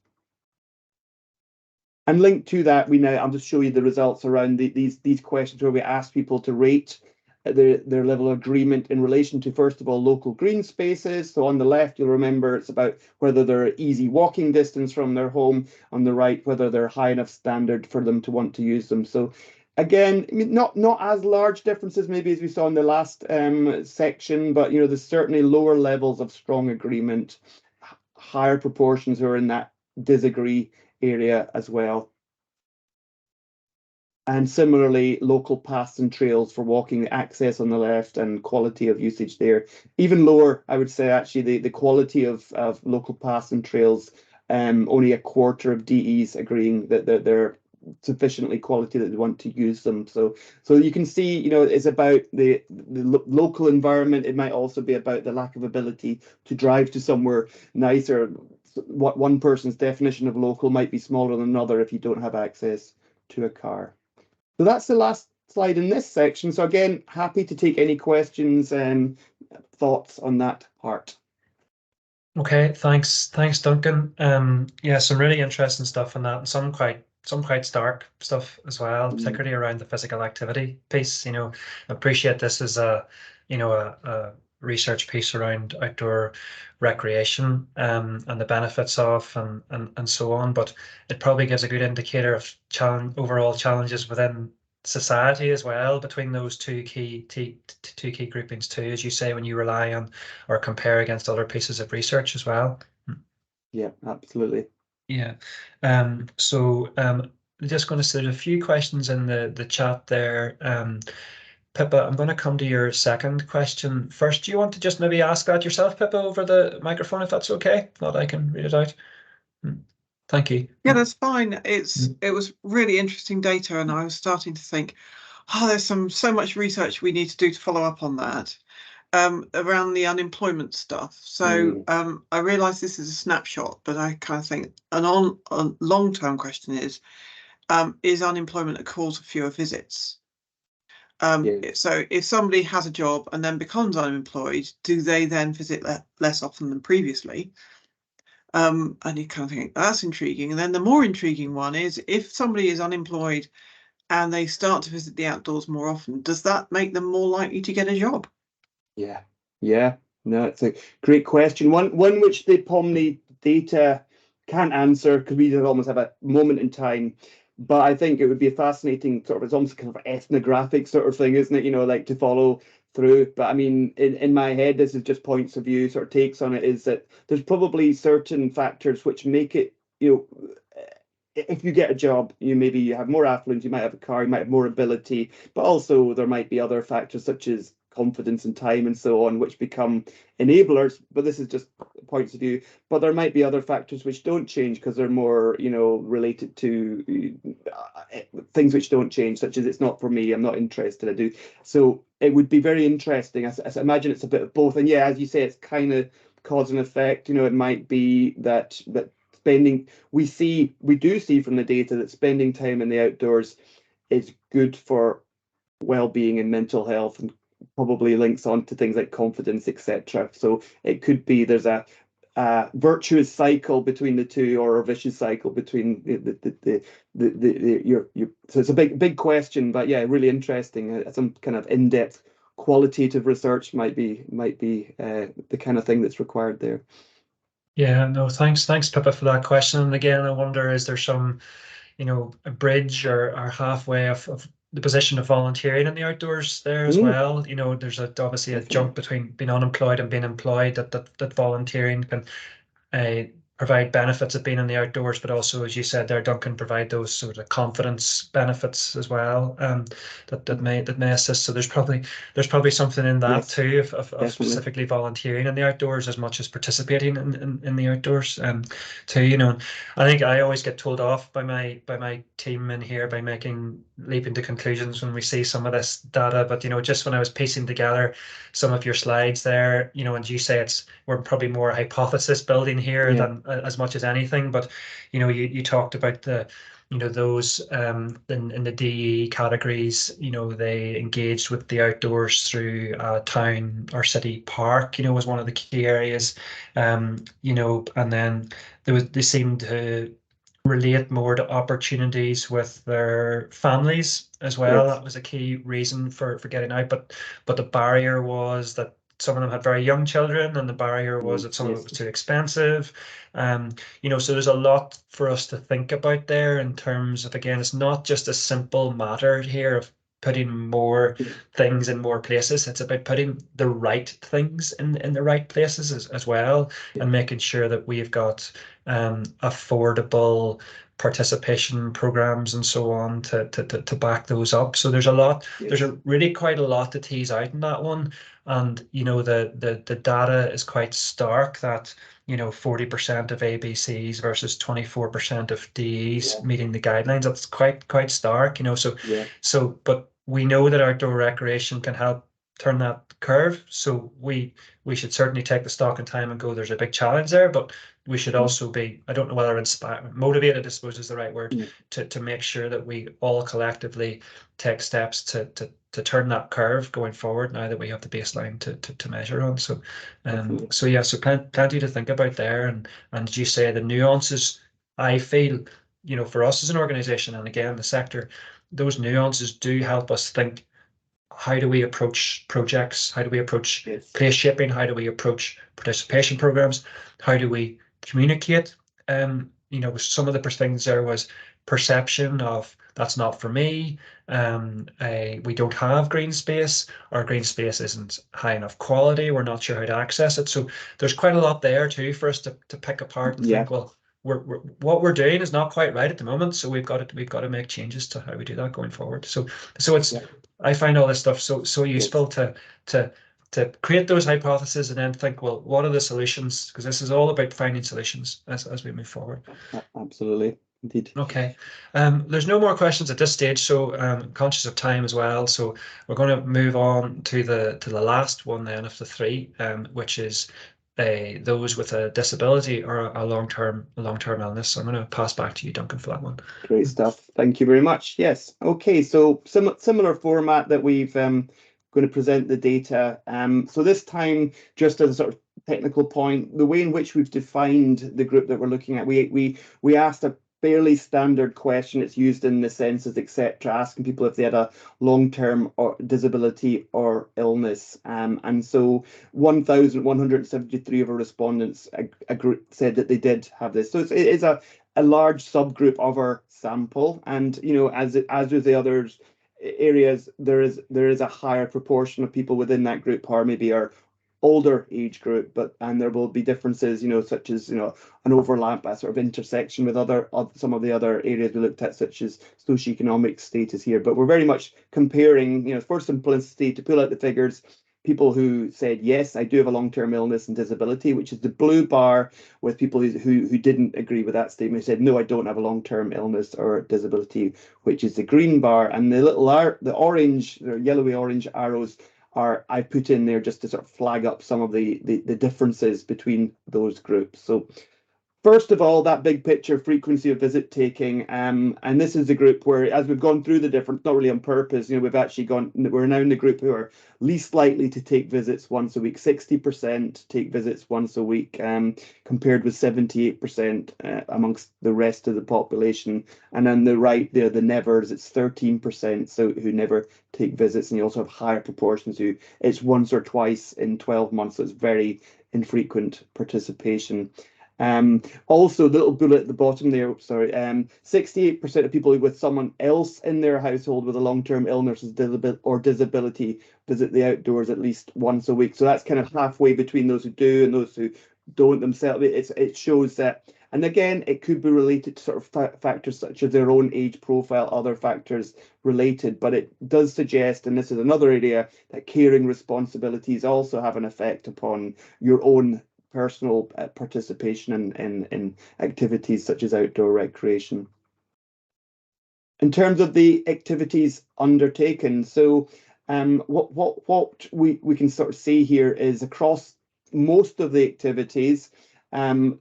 And linked to that, I'll just show you the results around these questions where we ask people to rate their level of agreement in relation to, first of all, local green spaces. So on the left, you'll remember it's about whether they're easy walking distance from their home. On the right, whether they're high enough standard for them to want to use them. So again, not as large differences maybe as we saw in the last section, but there's certainly lower levels of strong agreement, higher proportions who are in that disagree area as well. And similarly, local paths and trails for walking, access on the left, and quality of usage there. Even lower, I would say, actually, the quality of local paths and trails, only a quarter of DEs agreeing that they're sufficiently quality that they want to use them. So you can see, it's about the local environment. It might also be about the lack of ability to drive to somewhere nicer. What one person's definition of local might be smaller than another if you don't have access to a car. So that's the last slide in this section. So again, happy to take any questions and thoughts on that part. Okay, thanks, Duncan. Yeah, some really interesting stuff on that, and some quite stark stuff as well, particularly around the physical activity piece. I appreciate this as a research piece around outdoor recreation, and the benefits of and so on. But it probably gives a good indicator of overall challenges within society as well, between those two key groupings too, as you say, when you rely on or compare against other pieces of research as well. Yeah, absolutely. Yeah. So just going to say there's a few questions in the chat there. Pippa, I'm going to come to your second question first. Do you want to just maybe ask that yourself, Pippa, over the microphone, if that's okay? If not, I can read it out. Thank you. Yeah, that's fine. It was really interesting data, and I was starting to think, there's so much research we need to do to follow up on that, around the unemployment stuff. So I realise this is a snapshot, but I kind of think a long-term question is unemployment a cause of fewer visits? So if somebody has a job and then becomes unemployed, do they then visit less often than previously? And you kind of think that's intriguing. And then the more intriguing one is, if somebody is unemployed and they start to visit the outdoors more often, does that make them more likely to get a job? Yeah. No, it's a great question. One which the POMNI data can't answer, because we almost have a moment in time. But I think it would be a fascinating sort of, it's almost kind of ethnographic sort of thing, isn't it? Like to follow through. But I mean, in my head, this is just points of view, sort of takes on it, is that there's probably certain factors which make it, if you get a job, maybe you have more affluence, you might have a car, you might have more ability, but also there might be other factors such as confidence and time and so on, which become enablers. But this is just points of view. But there might be other factors which don't change because they're more, related to things which don't change, such as it's not for me, I'm not interested, I do. So it would be very interesting. I imagine it's a bit of both. And yeah, as you say, it's kind of cause and effect. It might be that spending, we do see from the data that spending time in the outdoors is good for well-being and mental health, and probably links on to things like confidence, etc. So it could be there's a virtuous cycle between the two, or a vicious cycle between so it's a big question, but yeah, really interesting. Some kind of in-depth qualitative research might be the kind of thing that's required there. Yeah, no, thanks, Pippa, for that question. And again, I wonder, is there some, a bridge or halfway of the position of volunteering in the outdoors there as well? There's obviously a jump between being unemployed and being employed, that volunteering can provide benefits of being in the outdoors, but also, as you said there, Duncan, provide those sort of confidence benefits as well, that may assist. So there's probably something in that too, of specifically volunteering in the outdoors as much as participating in the outdoors too. I think I always get told off by my team in here by leaping to conclusions when we see some of this data. But just when I was piecing together some of your slides there, and you say we're probably more hypothesis building here than as much as anything. But you talked about those in the DE categories. They engaged with the outdoors through town or city park. Was one of the key areas. And then they seemed to relate more to opportunities with their families as well. That was a key reason for getting out. But the barrier was that some of them had very young children, and the barrier was that some of it was too expensive. So there's a lot for us to think about there in terms of, again, it's not just a simple matter here of putting more things in more places. It's about putting the right things in the right places as well, and making sure that we've got affordable participation programs and so on to back those up. So there's a lot, there's really quite a lot to tease out in that one. And the data is quite stark that 40% of ABCs versus 24% of DEs meeting the guidelines. That's quite stark, So but we know that outdoor recreation can help turn that curve. So we should certainly take the stock in time and go, there's a big challenge there, but we should also be, I don't know whether inspired, motivated, I suppose is the right word, to make sure that we all collectively take steps to turn that curve going forward now that we have the baseline to measure on. So so yeah, so plenty to think about there. And as you say, the nuances, I feel, you know, for us as an organization and again the sector, those nuances do help us think, how do we approach projects? How do we approach place shaping? How do we approach participation programs? How do we communicate? You know, some of the things there was perception of that's not for me. We don't have green space. Our green space isn't high enough quality. We're not sure how to access it. So there's quite a lot there too for us to pick apart and think, well, what we're doing is not quite right at the moment. So we've got to make changes to how we do that going forward. So it's I find all this stuff so useful to create those hypotheses and then think, well, what are the solutions? Because this is all about finding solutions as we move forward. Absolutely, indeed. Okay, there's no more questions at this stage, so conscious of time as well. So we're going to move on to the last one then of the three, which is those with a disability or a long-term illness. So I'm going to pass back to you, Duncan, for that one. Great stuff. Thank you very much. Yes. Okay. So similar format that we've going to present the data. So this time, just as a sort of technical point, the way in which we've defined the group that we're looking at, we asked a fairly standard question. It's used in the census, etc., asking people if they had a long-term or disability or illness. And so 1,173 of our respondents said that they did have this. So it is a large subgroup of our sample, and you know, as with the others areas, there is a higher proportion of people within that group who are maybe our older age group, and there will be differences, you know, such as, you know, an overlap, a sort of intersection with some of the other areas we looked at, such as socioeconomic status here. But we're very much comparing, you know, for simplicity, to pull out the figures, people who said, yes, I do have a long-term illness and disability, which is the blue bar, with people who didn't agree with that statement, said, no, I don't have a long-term illness or disability, which is the green bar. And the orange, the yellowy orange arrows I put in there just to sort of flag up some of the differences between those groups. So first of all, that big picture frequency of visit taking, and this is the group where, as we've gone through the different, not really on purpose, you know, we're now in the group who are least likely to take visits once a week. 60% take visits once a week, compared with 78% amongst the rest of the population. And on the right there, the nevers, it's 13%, so who never take visits, and you also have higher proportions who it's once or twice in 12 months, so it's very infrequent participation. Also, the little bullet at the bottom there, sorry, 68% of people with someone else in their household with a long-term illness or disability visit the outdoors at least once a week. So that's kind of halfway between those who do and those who don't themselves. It shows that, and again, it could be related to sort of factors such as their own age profile, other factors related, but it does suggest, and this is another area, that caring responsibilities also have an effect upon your own personal participation in activities such as outdoor recreation. In terms of the activities undertaken, so what we can sort of see here is across most of the activities, and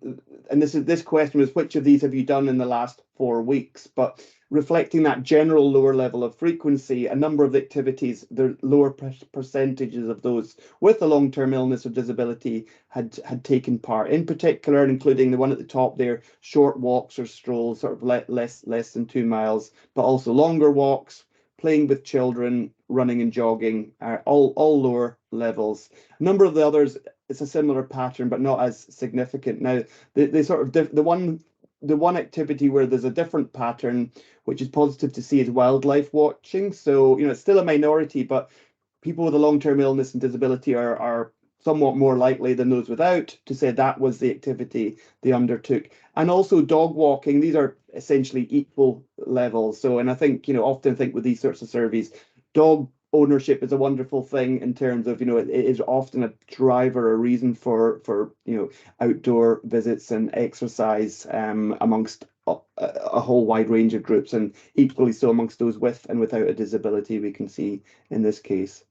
this question was, which of these have you done in the last 4 weeks? But reflecting that general lower level of frequency, a number of the activities, the lower percentages of those with a long-term illness or disability had taken part. In particular, including the one at the top there, short walks or strolls, sort of less than 2 miles, but also longer walks, playing with children, running and jogging, are all lower levels. A number of the others, it's a similar pattern, but not as significant. Now, the one activity where there's a different pattern, which is positive to see, is wildlife watching. So, you know, it's still a minority, but people with a long-term illness and disability are somewhat more likely than those without to say that was the activity they undertook. And also dog walking, these are essentially equal levels. So, and I think, you know, often think with these sorts of surveys, dog ownership is a wonderful thing in terms of, you know, it is often a driver, a reason for you know, outdoor visits and exercise amongst a whole wide range of groups, and equally so amongst those with and without a disability, we can see in this case.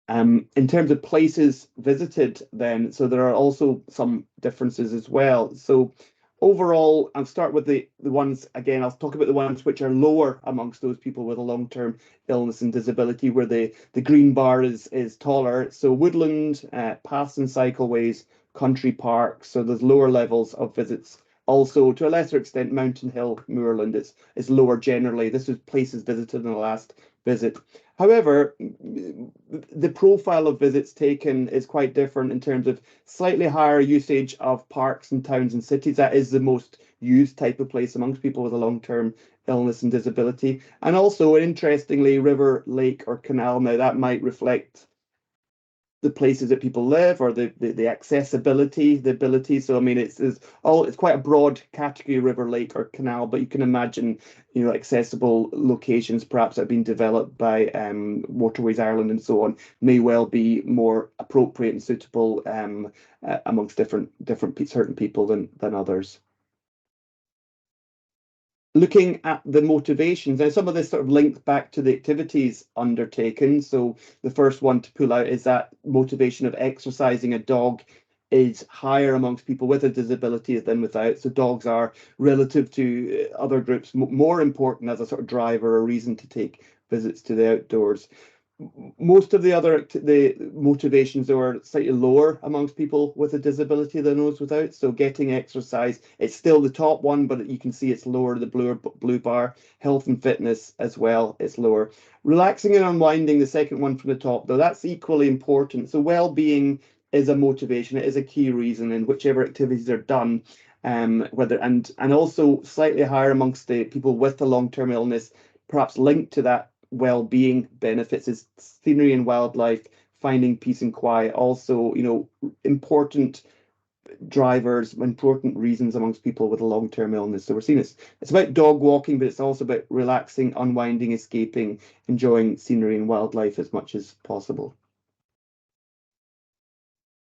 In terms of places visited then, so there are also some differences as well. So overall, I'll start with the ones, again, I'll talk about the ones which are lower amongst those people with a long-term illness and disability, where the green bar is taller. So woodland, paths and cycleways, country parks, so there's lower levels of visits. Also, to a lesser extent, Mountain Hill, moorland is lower generally. This is places visited in the last visit. However, the profile of visits taken is quite different in terms of slightly higher usage of parks and towns and cities. That is the most used type of place amongst people with a long-term illness and disability. And also, interestingly, river, lake, or canal. Now, that might reflect the places that people live, or the accessibility, the ability. So I mean, it's quite a broad category, river, lake, or canal, but you can imagine, you know, accessible locations perhaps that have been developed by Waterways Ireland and so on may well be more appropriate and suitable amongst different certain people than others. Looking at the motivations, and some of this sort of linked back to the activities undertaken. So the first one to pull out is that motivation of exercising a dog is higher amongst people with a disability than without. So dogs are, relative to other groups, more important as a sort of driver or reason to take visits to the outdoors. Most of the other motivations are slightly lower amongst people with a disability than those without. So getting exercise, it's still the top one, but you can see it's lower, the blue bar. Health and fitness as well, it's lower. Relaxing and unwinding, the second one from the top, though, that's equally important. So well-being is a motivation. It is a key reason in whichever activities are done. Whether and also slightly higher amongst the people with a long-term illness, perhaps linked to that well-being benefits, is scenery and wildlife, finding peace and quiet. Also, you know, important drivers, important reasons amongst people with a long-term illness. So we're seeing it's about dog walking, but it's also about relaxing, unwinding, escaping, enjoying scenery and wildlife as much as possible.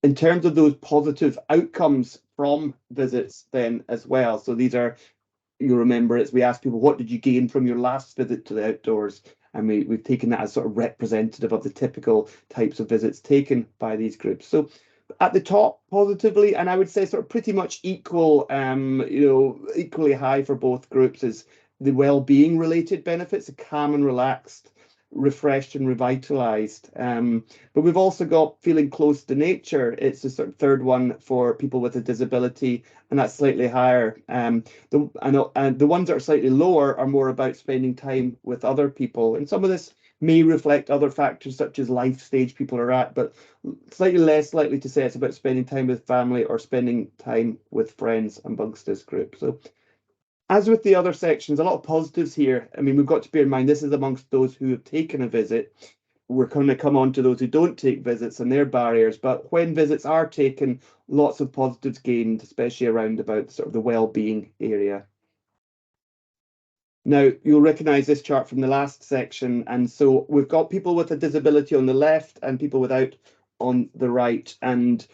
In terms of those positive outcomes from visits then as well, so these are, you remember, it's we asked people, what did you gain from your last visit to the outdoors? And we've taken that as sort of representative of the typical types of visits taken by these groups. So at the top, positively, and I would say sort of pretty much equal, you know, equally high for both groups, is the well-being related benefits, calm and relaxed, refreshed and revitalized. But we've also got feeling close to nature. It's the sort of third one for people with a disability, and that's slightly higher. The ones that are slightly lower are more about spending time with other people, and some of this may reflect other factors such as life stage people are at, but slightly less likely to say it's about spending time with family or spending time with friends amongst this group. So as with the other sections, a lot of positives here. I mean, we've got to bear in mind this is amongst those who have taken a visit. We're going to come on to those who don't take visits and their barriers, but when visits are taken, lots of positives gained, especially around about sort of the well-being area. Now, you'll recognise this chart from the last section, and so we've got people with a disability on the left and people without on the right. And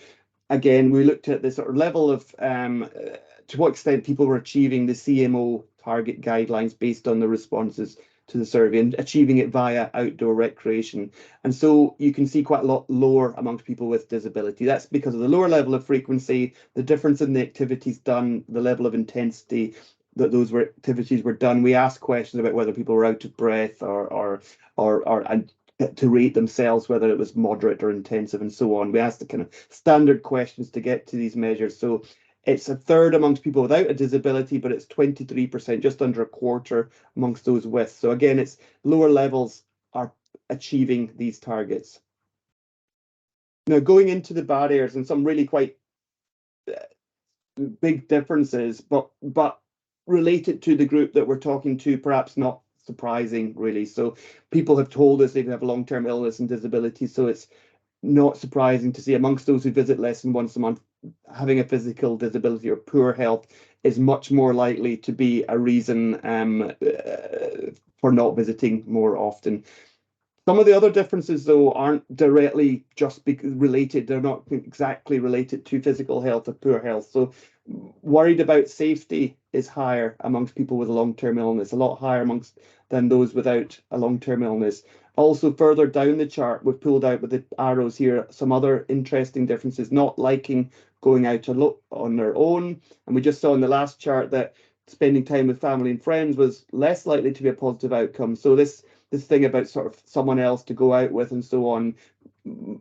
again, we looked at the sort of level of to what extent people were achieving the CMO target guidelines based on the responses to the survey and achieving it via outdoor recreation. And so you can see quite a lot lower amongst people with disability. That's because of the lower level of frequency, the difference in the activities done, the level of intensity that those activities were done. We asked questions about whether people were out of breath or and to rate themselves whether it was moderate or intensive and so on. We asked the kind of standard questions to get to these measures. So it's a third amongst people without a disability, but it's 23%, just under a quarter amongst those with. So again, it's lower levels are achieving these targets. Now, going into the barriers, and some really quite big differences, but related to the group that we're talking to, perhaps not surprising, really. So people have told us they have long-term illness and disability, so it's not surprising to see amongst those who visit less than once a month, having a physical disability or poor health is much more likely to be a reason for not visiting more often. Some of the other differences, though, aren't directly just related. They're not exactly related to physical health or poor health. So Worried about safety is higher amongst people with a long-term illness, a lot higher than those without a long-term illness. Also, further down the chart, we've pulled out with the arrows here some other interesting differences, not liking going out on their own. And we just saw in the last chart that spending time with family and friends was less likely to be a positive outcome. So this thing about sort of someone else to go out with and so on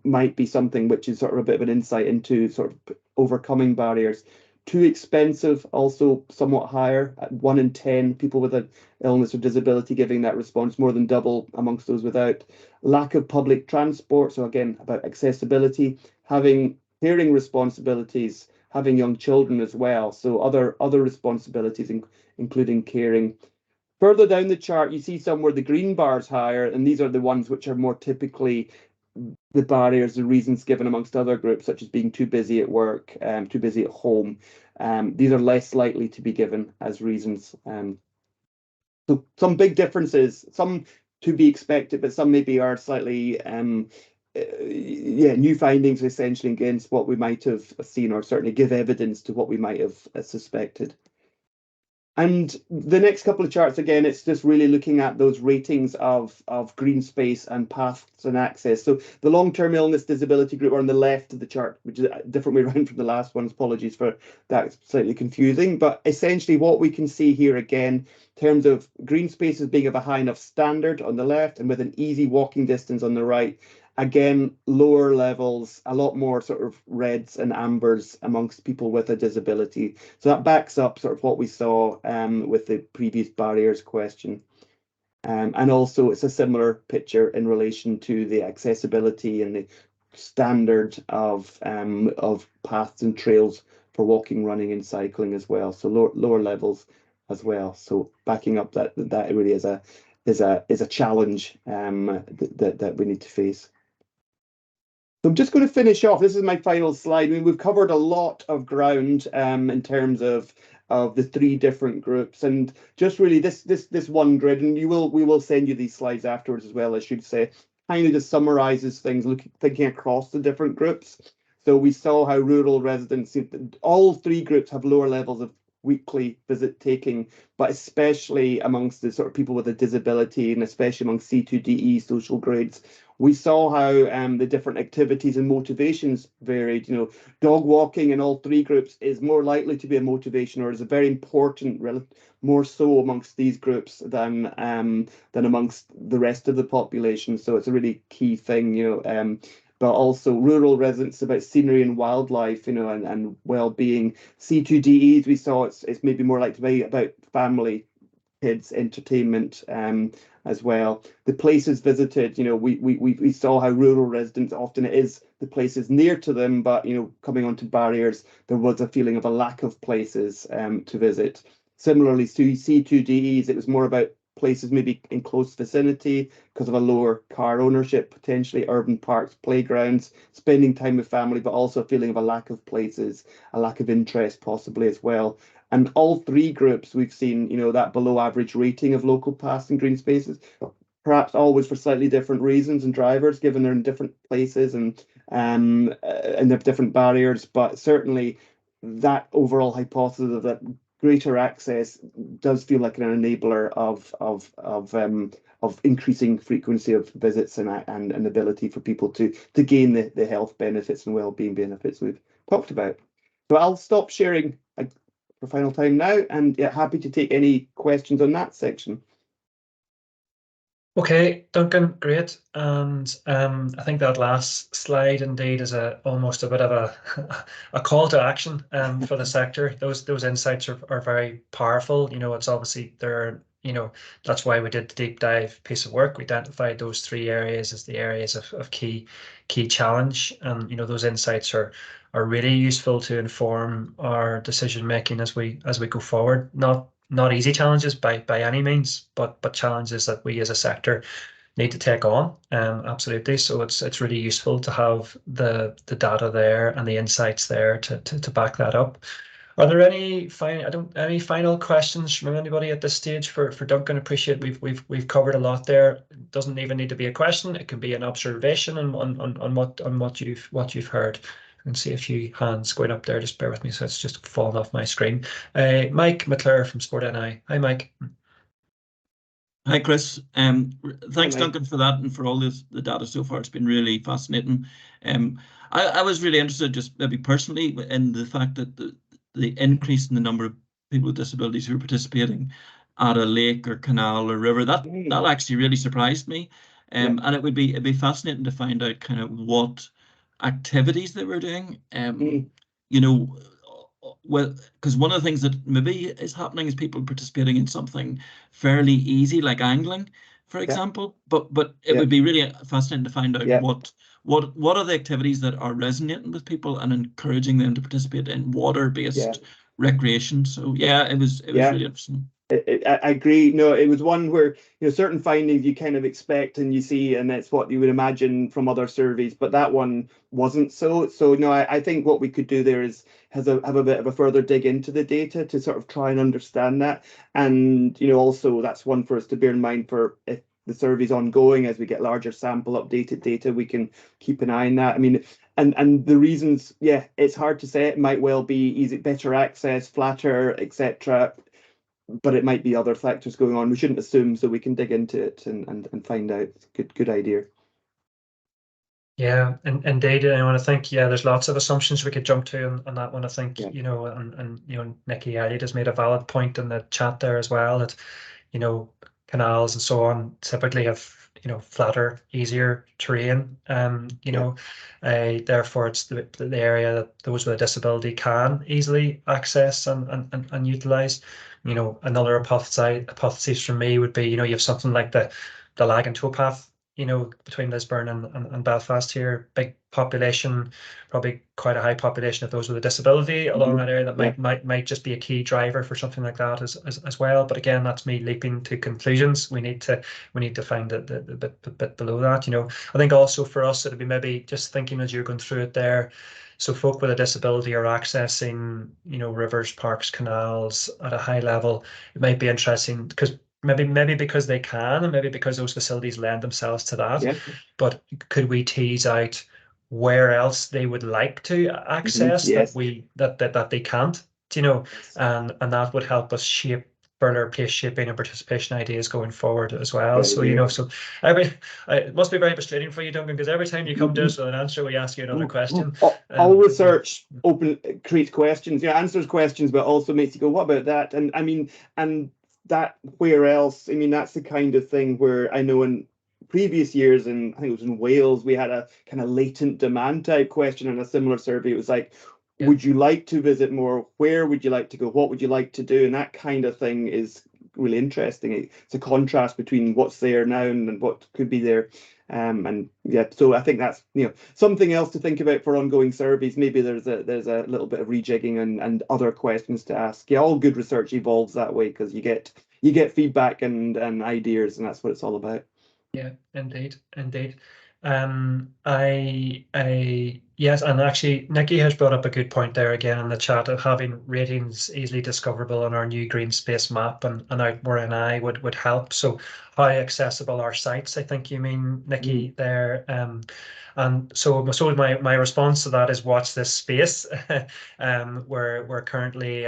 might be something which is sort of a bit of an insight into sort of overcoming barriers. Too expensive, also somewhat higher, at 1 in 10 people with an illness or disability giving that response, more than double amongst those without. Lack of public transport, so again, about accessibility, having caring responsibilities, having young children as well, so other responsibilities, including caring. Further down the chart, you see somewhere the green bars higher, and these are the ones which are more typically the barriers, the reasons given amongst other groups, such as being too busy at work, too busy at home. These are less likely to be given as reasons. So some big differences, some to be expected, but some maybe are slightly, new findings essentially against what we might have seen, or certainly give evidence to what we might have suspected. And the next couple of charts, again, it's just really looking at those ratings of green space and paths and access. So the long-term illness disability group are on the left of the chart, which is a different way around from the last ones. Apologies for that, it's slightly confusing. But essentially what we can see here again, in terms of green spaces being of a high enough standard on the left and with an easy walking distance on the right, again, lower levels, a lot more sort of reds and ambers amongst people with a disability. So that backs up sort of what we saw with the previous barriers question. And also it's a similar picture in relation to the accessibility and the standard of paths and trails for walking, running and cycling as well. So lower levels as well. So backing up that really is a challenge that we need to face. So I'm just going to finish off. This is my final slide. I mean, we've covered a lot of ground in terms of the three different groups, and just really this one grid, and we will send you these slides afterwards as well, I should say, kind of just summarizes things, thinking across the different groups. So we saw how rural residents, all three groups have lower levels of weekly visit taking, but especially amongst the sort of people with a disability, and especially among C2DE social grades. We saw how the different activities and motivations varied. You know, dog walking in all three groups is more likely to be a motivation, or is a very important, more so amongst these groups than amongst the rest of the population. So it's a really key thing, you know. But also rural residents about scenery and wildlife, you know, and well-being. C2DEs, we saw it's maybe more likely to be about family, kids, entertainment, as well. The places visited, you know, we saw how rural residents, often it is the places near to them, but, you know, coming onto barriers, there was a feeling of a lack of places to visit. Similarly, to C2DEs, it was more about places maybe in close vicinity because of a lower car ownership, potentially urban parks, playgrounds, spending time with family, but also a feeling of a lack of places, a lack of interest possibly as well. And all three groups, we've seen, you know, that below average rating of local paths and green spaces, perhaps always for slightly different reasons and drivers, given they're in different places and they have different barriers. But certainly that overall hypothesis of that greater access does feel like an enabler of increasing frequency of visits and ability for people to gain the health benefits and well-being benefits we've talked about. So I'll stop sharing for final time now, and yeah, happy to take any questions on that section. Okay, Duncan, great. And I think that last slide indeed is almost a bit of a call to action for the sector. Those insights are very powerful. You know, it's obviously you know, that's why we did the deep dive piece of work. We identified those three areas as the areas of key challenge. And you know, those insights are really useful to inform our decision making as we go forward. Not easy challenges by any means, but challenges that we as a sector need to take on. Absolutely. So it's really useful to have the data there and the insights there to back that up. Are there any final questions from anybody at this stage for Duncan? Appreciate we've covered a lot there. It doesn't even need to be a question. It can be an observation on what you've heard. can see a few hands going up there. Just bear with me, so it's just fallen off my screen. Mike McClure from Sport NI. Hi, Mike. Hi, Chris. Thanks, Hi, Duncan, for that and for all the data so far. It's been really fascinating. I was really interested, just maybe personally, in the fact that the increase in the number of people with disabilities who are participating at a lake or canal or river, that actually really surprised me. And it'd be fascinating to find out kind of what activities they were doing. You know, well, because one of the things that maybe is happening is people participating in something fairly easy, like angling, for example. But it would be really fascinating to find out what are the activities that are resonating with people and encouraging them to participate in water-based recreation. So yeah, it was really interesting. I agree. No, it was one where, you know, certain findings you kind of expect and you see, and that's what you would imagine from other surveys, but that one wasn't so. So no, I think what we could do there is have a bit of a further dig into the data to sort of try and understand that. And, you know, also that's one for us to bear in mind for if the survey's ongoing, as we get larger sample updated data, we can keep an eye on that. I mean, and the reasons, yeah, it's hard to say. It might well be easy, better access, flatter, etc. But it might be other factors going on. We shouldn't assume, so we can dig into it and find out. Good idea. Yeah, and indeed, I want to think, there's lots of assumptions we could jump to on that one. I think, you know, and you know, Nikki Elliott has made a valid point in the chat there as well, that, you know, canals and so on typically have, you know, flatter, easier terrain. You know, therefore it's the area that those with a disability can easily access and utilize. You know, another hypothesis from me would be, you know, you have something like the lag and towpath, you know, between Lisburn and Belfast here, big population, probably quite a high population of those with a disability along that area that might just be a key driver for something like that as well. But again, that's me leaping to conclusions. We need to find the bit below that. You know, I think also for us it'd be maybe just thinking as you're going through it there. So folk with a disability are accessing, you know, rivers, parks, canals at a high level. It might be interesting because maybe because they can, and maybe because those facilities lend themselves to that. But could we tease out where else they would like to access that they can't, you know, and that would help us shape further place shaping and participation ideas going forward as well. So, you know, so it must be very frustrating for you, Duncan, because every time you come to us with an answer, we ask you another question. All research creates questions, you know, answers questions, but also makes you go, what about that? And I mean, and that where else? I mean, that's the kind of thing where I know in previous years, and I think it was in Wales, we had a kind of latent demand type question in a similar survey. It was like, would you like to visit more? Where would you like to go? What would you like to do? And that kind of thing is really interesting. It's a contrast between what's there now and what could be there. And yeah, so I think that's, you know, something else to think about for ongoing surveys. Maybe there's a little bit of rejigging and other questions to ask. Yeah, all good research evolves that way because you get feedback and ideas, and that's what it's all about. Yeah, indeed. Yes, and actually Nikki has brought up a good point there again in the chat of having ratings easily discoverable on our new green space map and out where NI would help. So how accessible are sites, I think you mean, Nikki, there. And so my response to that is watch this space. We're currently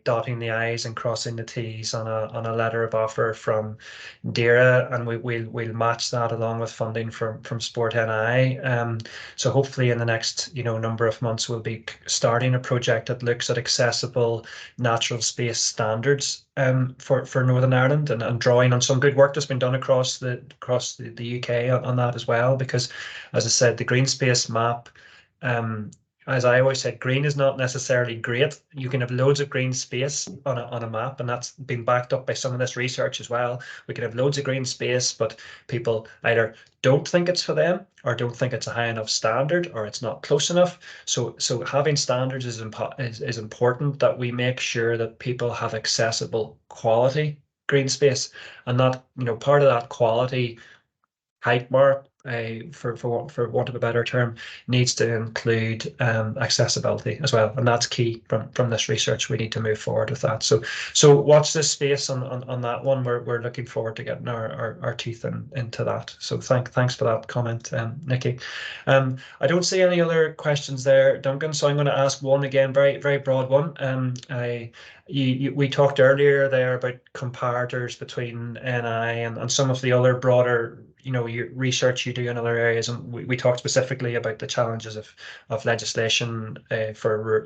dotting the I's and crossing the T's on a letter of offer from DAERA, and we'll match that along with funding from Sport NI. So hopefully in the next, you know, number of months we'll be starting a project that looks at accessible natural space standards for Northern Ireland, and drawing on some good work that's been done across the UK on that as well. Because, as I said, the green space map, as I always said, green is not necessarily great. You can have loads of green space on a map, and that's been backed up by some of this research as well. We can have loads of green space, but people either don't think it's for them, or don't think it's a high enough standard, or it's not close enough. So having standards is important, that we make sure that people have accessible quality green space, and that, you know, part of that quality height mark for want of a better term, needs to include accessibility as well, and that's key from this research. We need to move forward with that. So watch this space on that one. We're looking forward to getting our teeth into that. So thanks for that comment, Nikki. I don't see any other questions there, Duncan. So I'm going to ask one again, very broad one. We talked earlier there about comparators between NI and some of the other broader, your research you do in other areas, and we talked specifically about the challenges of legislation for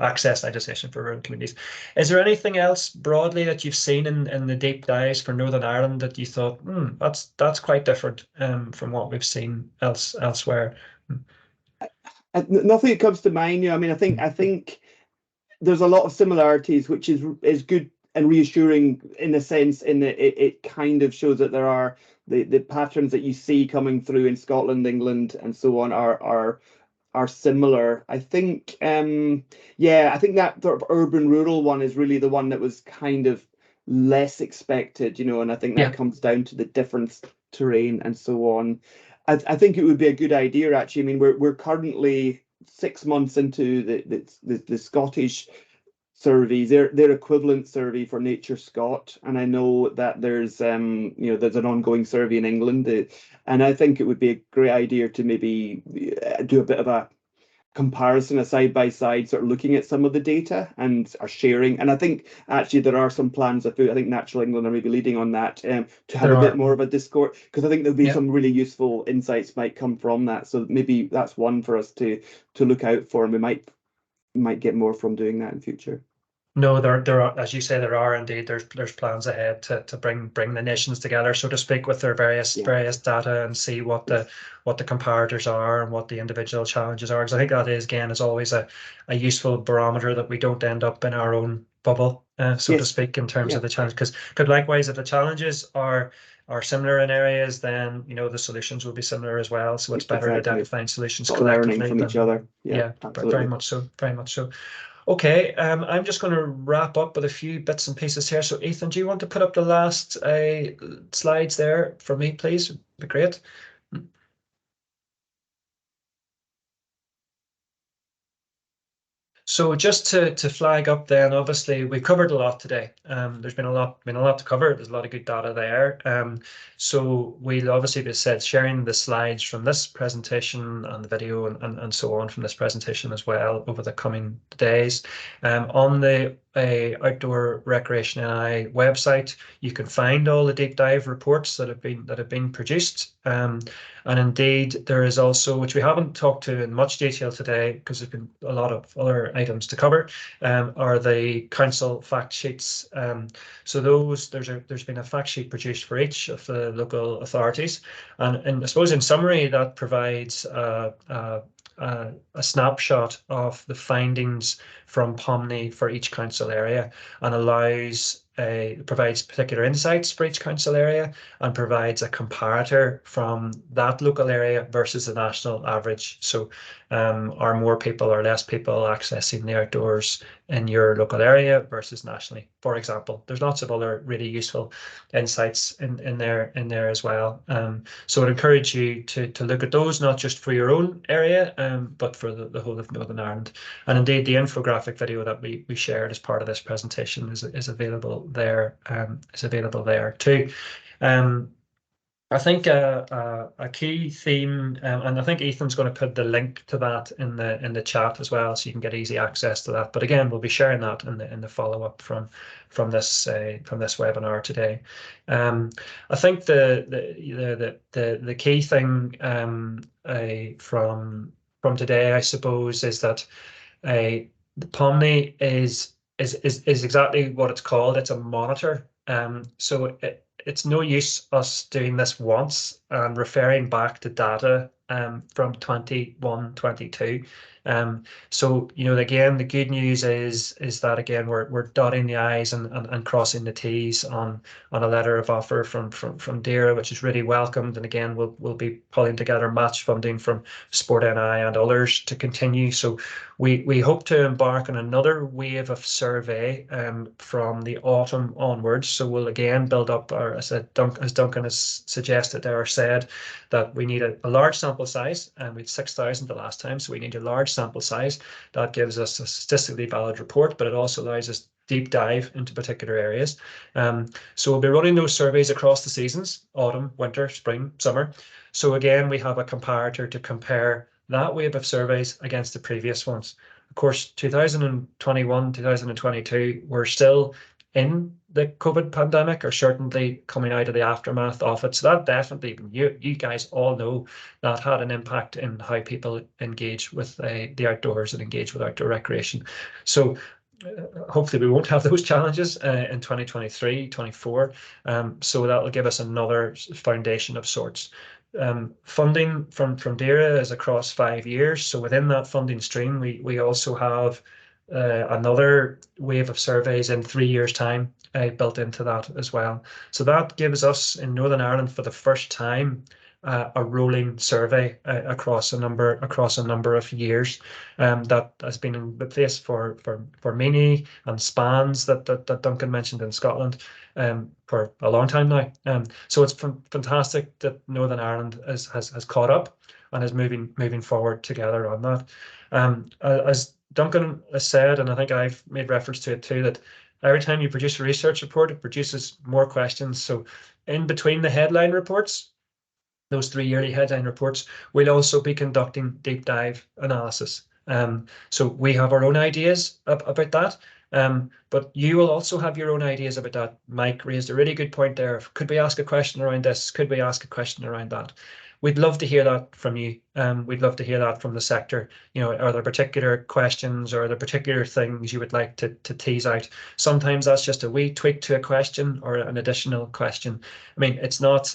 access legislation for rural communities. Is there anything else broadly that you've seen in the deep dives for Northern Ireland that you thought, that's quite different from what we've seen elsewhere? Nothing that comes to mind. I mean, I think there's a lot of similarities, which is good and reassuring in a sense, in that it kind of shows that there are the patterns that you see coming through in Scotland, England, and so on are similar. I think, I think that sort of urban-rural one is really the one that was kind of less expected, and I think that comes down to the different terrain and so on. I think it would be a good idea, actually. I mean, we're currently 6 months into the Scottish surveys, their equivalent survey for Nature Scot, and I know that there's there's an ongoing survey in England, and I think it would be a great idea to maybe do a bit of a comparison, a side by side, sort of looking at some of the data and are sharing. And I think actually there are some plans afoot. I think Natural England are maybe leading on that, to have a bit more of a discourse, because I think there'll be some really useful insights might come from that. So maybe that's one for us to look out for, and we might get more from doing that in future. No, there are, as you say, there are indeed. There's plans ahead to bring the nations together, so to speak, with their various data, and see what the comparators are and what the individual challenges are. Because I think that is always a useful barometer, that we don't end up in our own bubble, so to speak, in terms of the challenge. Because likewise, if the challenges are similar in areas, then the solutions will be similar as well. So it's better to identify solutions collectively, learning from each other. Yeah, very much so. Okay, I'm just going to wrap up with a few bits and pieces here. So Ethan, do you want to put up the last slides there for me, please? That'd be great. So just to flag up then, obviously we've covered a lot today. There's been a lot to cover. There's a lot of good data there. So we'll obviously be sharing the slides from this presentation and the video and so on from this presentation as well over the coming days. On the Outdoor Recreation NI website, you can find all the deep dive reports that have been produced. And indeed, there is also, which we haven't talked to in much detail today because there's been a lot of other items to cover, are the council fact sheets. So there's been a fact sheet produced for each of the local authorities, and I suppose in summary that provides a snapshot of the findings from POMNI for each council area, and provides particular insights for each council area, and provides a comparator from that local area versus the national average. So are more people or less people accessing the outdoors in your local area versus nationally, for example. There's lots of other really useful insights in there as well. So I'd encourage you to look at those, not just for your own area, but for the whole of Northern Ireland. And indeed, the infographic video that we shared as part of this presentation is available there. Too. I think a key theme, and I think Ethan's going to put the link to that in the chat as well, so you can get easy access to that. But again, we'll be sharing that in the follow up from this webinar today. I think the key thing from today, I suppose, is that the POMNI is exactly what it's called. It's a monitor. So it's no use us doing this once and referring back to data from 21-22. So, you know, again, the good news is that again we're dotting the I's and crossing the T's on a letter of offer from DAERA, which is really welcomed. And again, we'll be pulling together match funding from Sport NI and others to continue. So we hope to embark on another wave of survey from the autumn onwards. So we'll again build up our, as Duncan has suggested there, or said, that we need a large sample size, and we had 6,000 the last time, so we need a large sample size. That gives us a statistically valid report, but it also allows us deep dive into particular areas. So we'll be running those surveys across the seasons: autumn, winter, spring, summer. So again, we have a comparator to compare that wave of surveys against the previous ones. Of course, 2021, 2022, we're still in the COVID pandemic, or certainly coming out of the aftermath of it. So that definitely, you guys all know, that had an impact in how people engage with the outdoors and engage with outdoor recreation. So hopefully we won't have those challenges in 2023, 24. So that will give us another foundation of sorts. Funding from DAERA is across 5 years. So within that funding stream, we also have another wave of surveys in 3 years' time built into that as well. So that gives us in Northern Ireland for the first time a rolling survey across a number of years. That has been in place for Meany and Spans that Duncan mentioned in Scotland for a long time now. So it's fantastic that Northern Ireland has caught up and is moving forward together on that. As Duncan has said, and I think I've made reference to it too, that every time you produce a research report, it produces more questions. So in between the headline reports, those 3 yearly headline reports, we'll also be conducting deep dive analysis. So we have our own ideas about that, but you will also have your own ideas about that. Mike raised a really good point there. Could we ask a question around this? Could we ask a question around that? We'd love to hear that from you. We'd love to hear that from the sector. You know, are there particular questions, or are there particular things you would like to tease out? Sometimes that's just a wee tweak to a question or an additional question. I mean, it's not,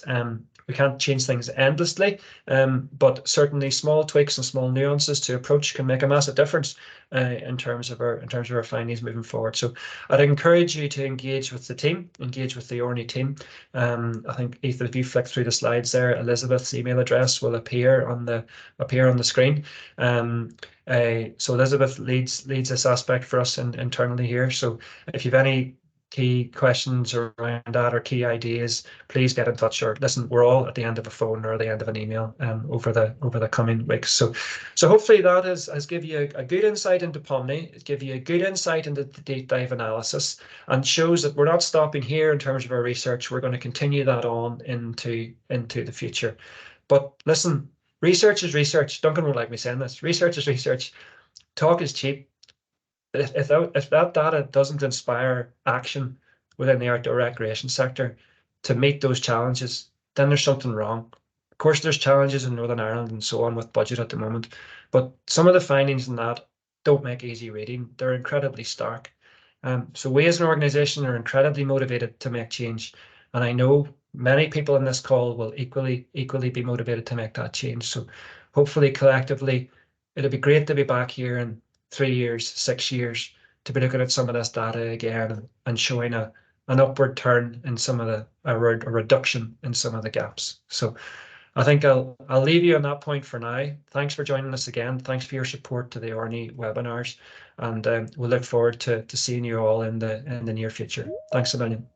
we can't change things endlessly, but certainly small tweaks and small nuances to approach can make a massive difference in terms of our findings moving forward. So I'd encourage you to engage with the team, engage with the ORNI team. I think, Ethan, if you flick through the slides there, Elizabeth's email address will appear on the screen. So Elizabeth leads this aspect for us internally here. So if you've any key questions around that or key ideas, please get in touch. Or listen, we're all at the end of a phone or the end of an email over the coming weeks. So hopefully that has give you a good insight into POMNI. It give you a good insight into the deep dive analysis, and shows that we're not stopping here in terms of our research. We're going to continue that on into the future. But listen, research is research. Duncan won't like me saying this. Research is research. Talk is cheap. If that data doesn't inspire action within the outdoor recreation sector to meet those challenges, then there's something wrong. Of course, there's challenges in Northern Ireland and so on with budget at the moment, but some of the findings in that don't make easy reading. They're incredibly stark. So we as an organisation are incredibly motivated to make change, and I know many people in this call will equally be motivated to make that change. So hopefully collectively, it'll be great to be back here in 3 years, 6 years, to be looking at some of this data again and showing an upward turn in some of a reduction in some of the gaps. So I think I'll leave you on that point for now. Thanks for joining us again. Thanks for your support to the ORNI webinars, and we'll look forward to seeing you all in the near future. Thanks a million.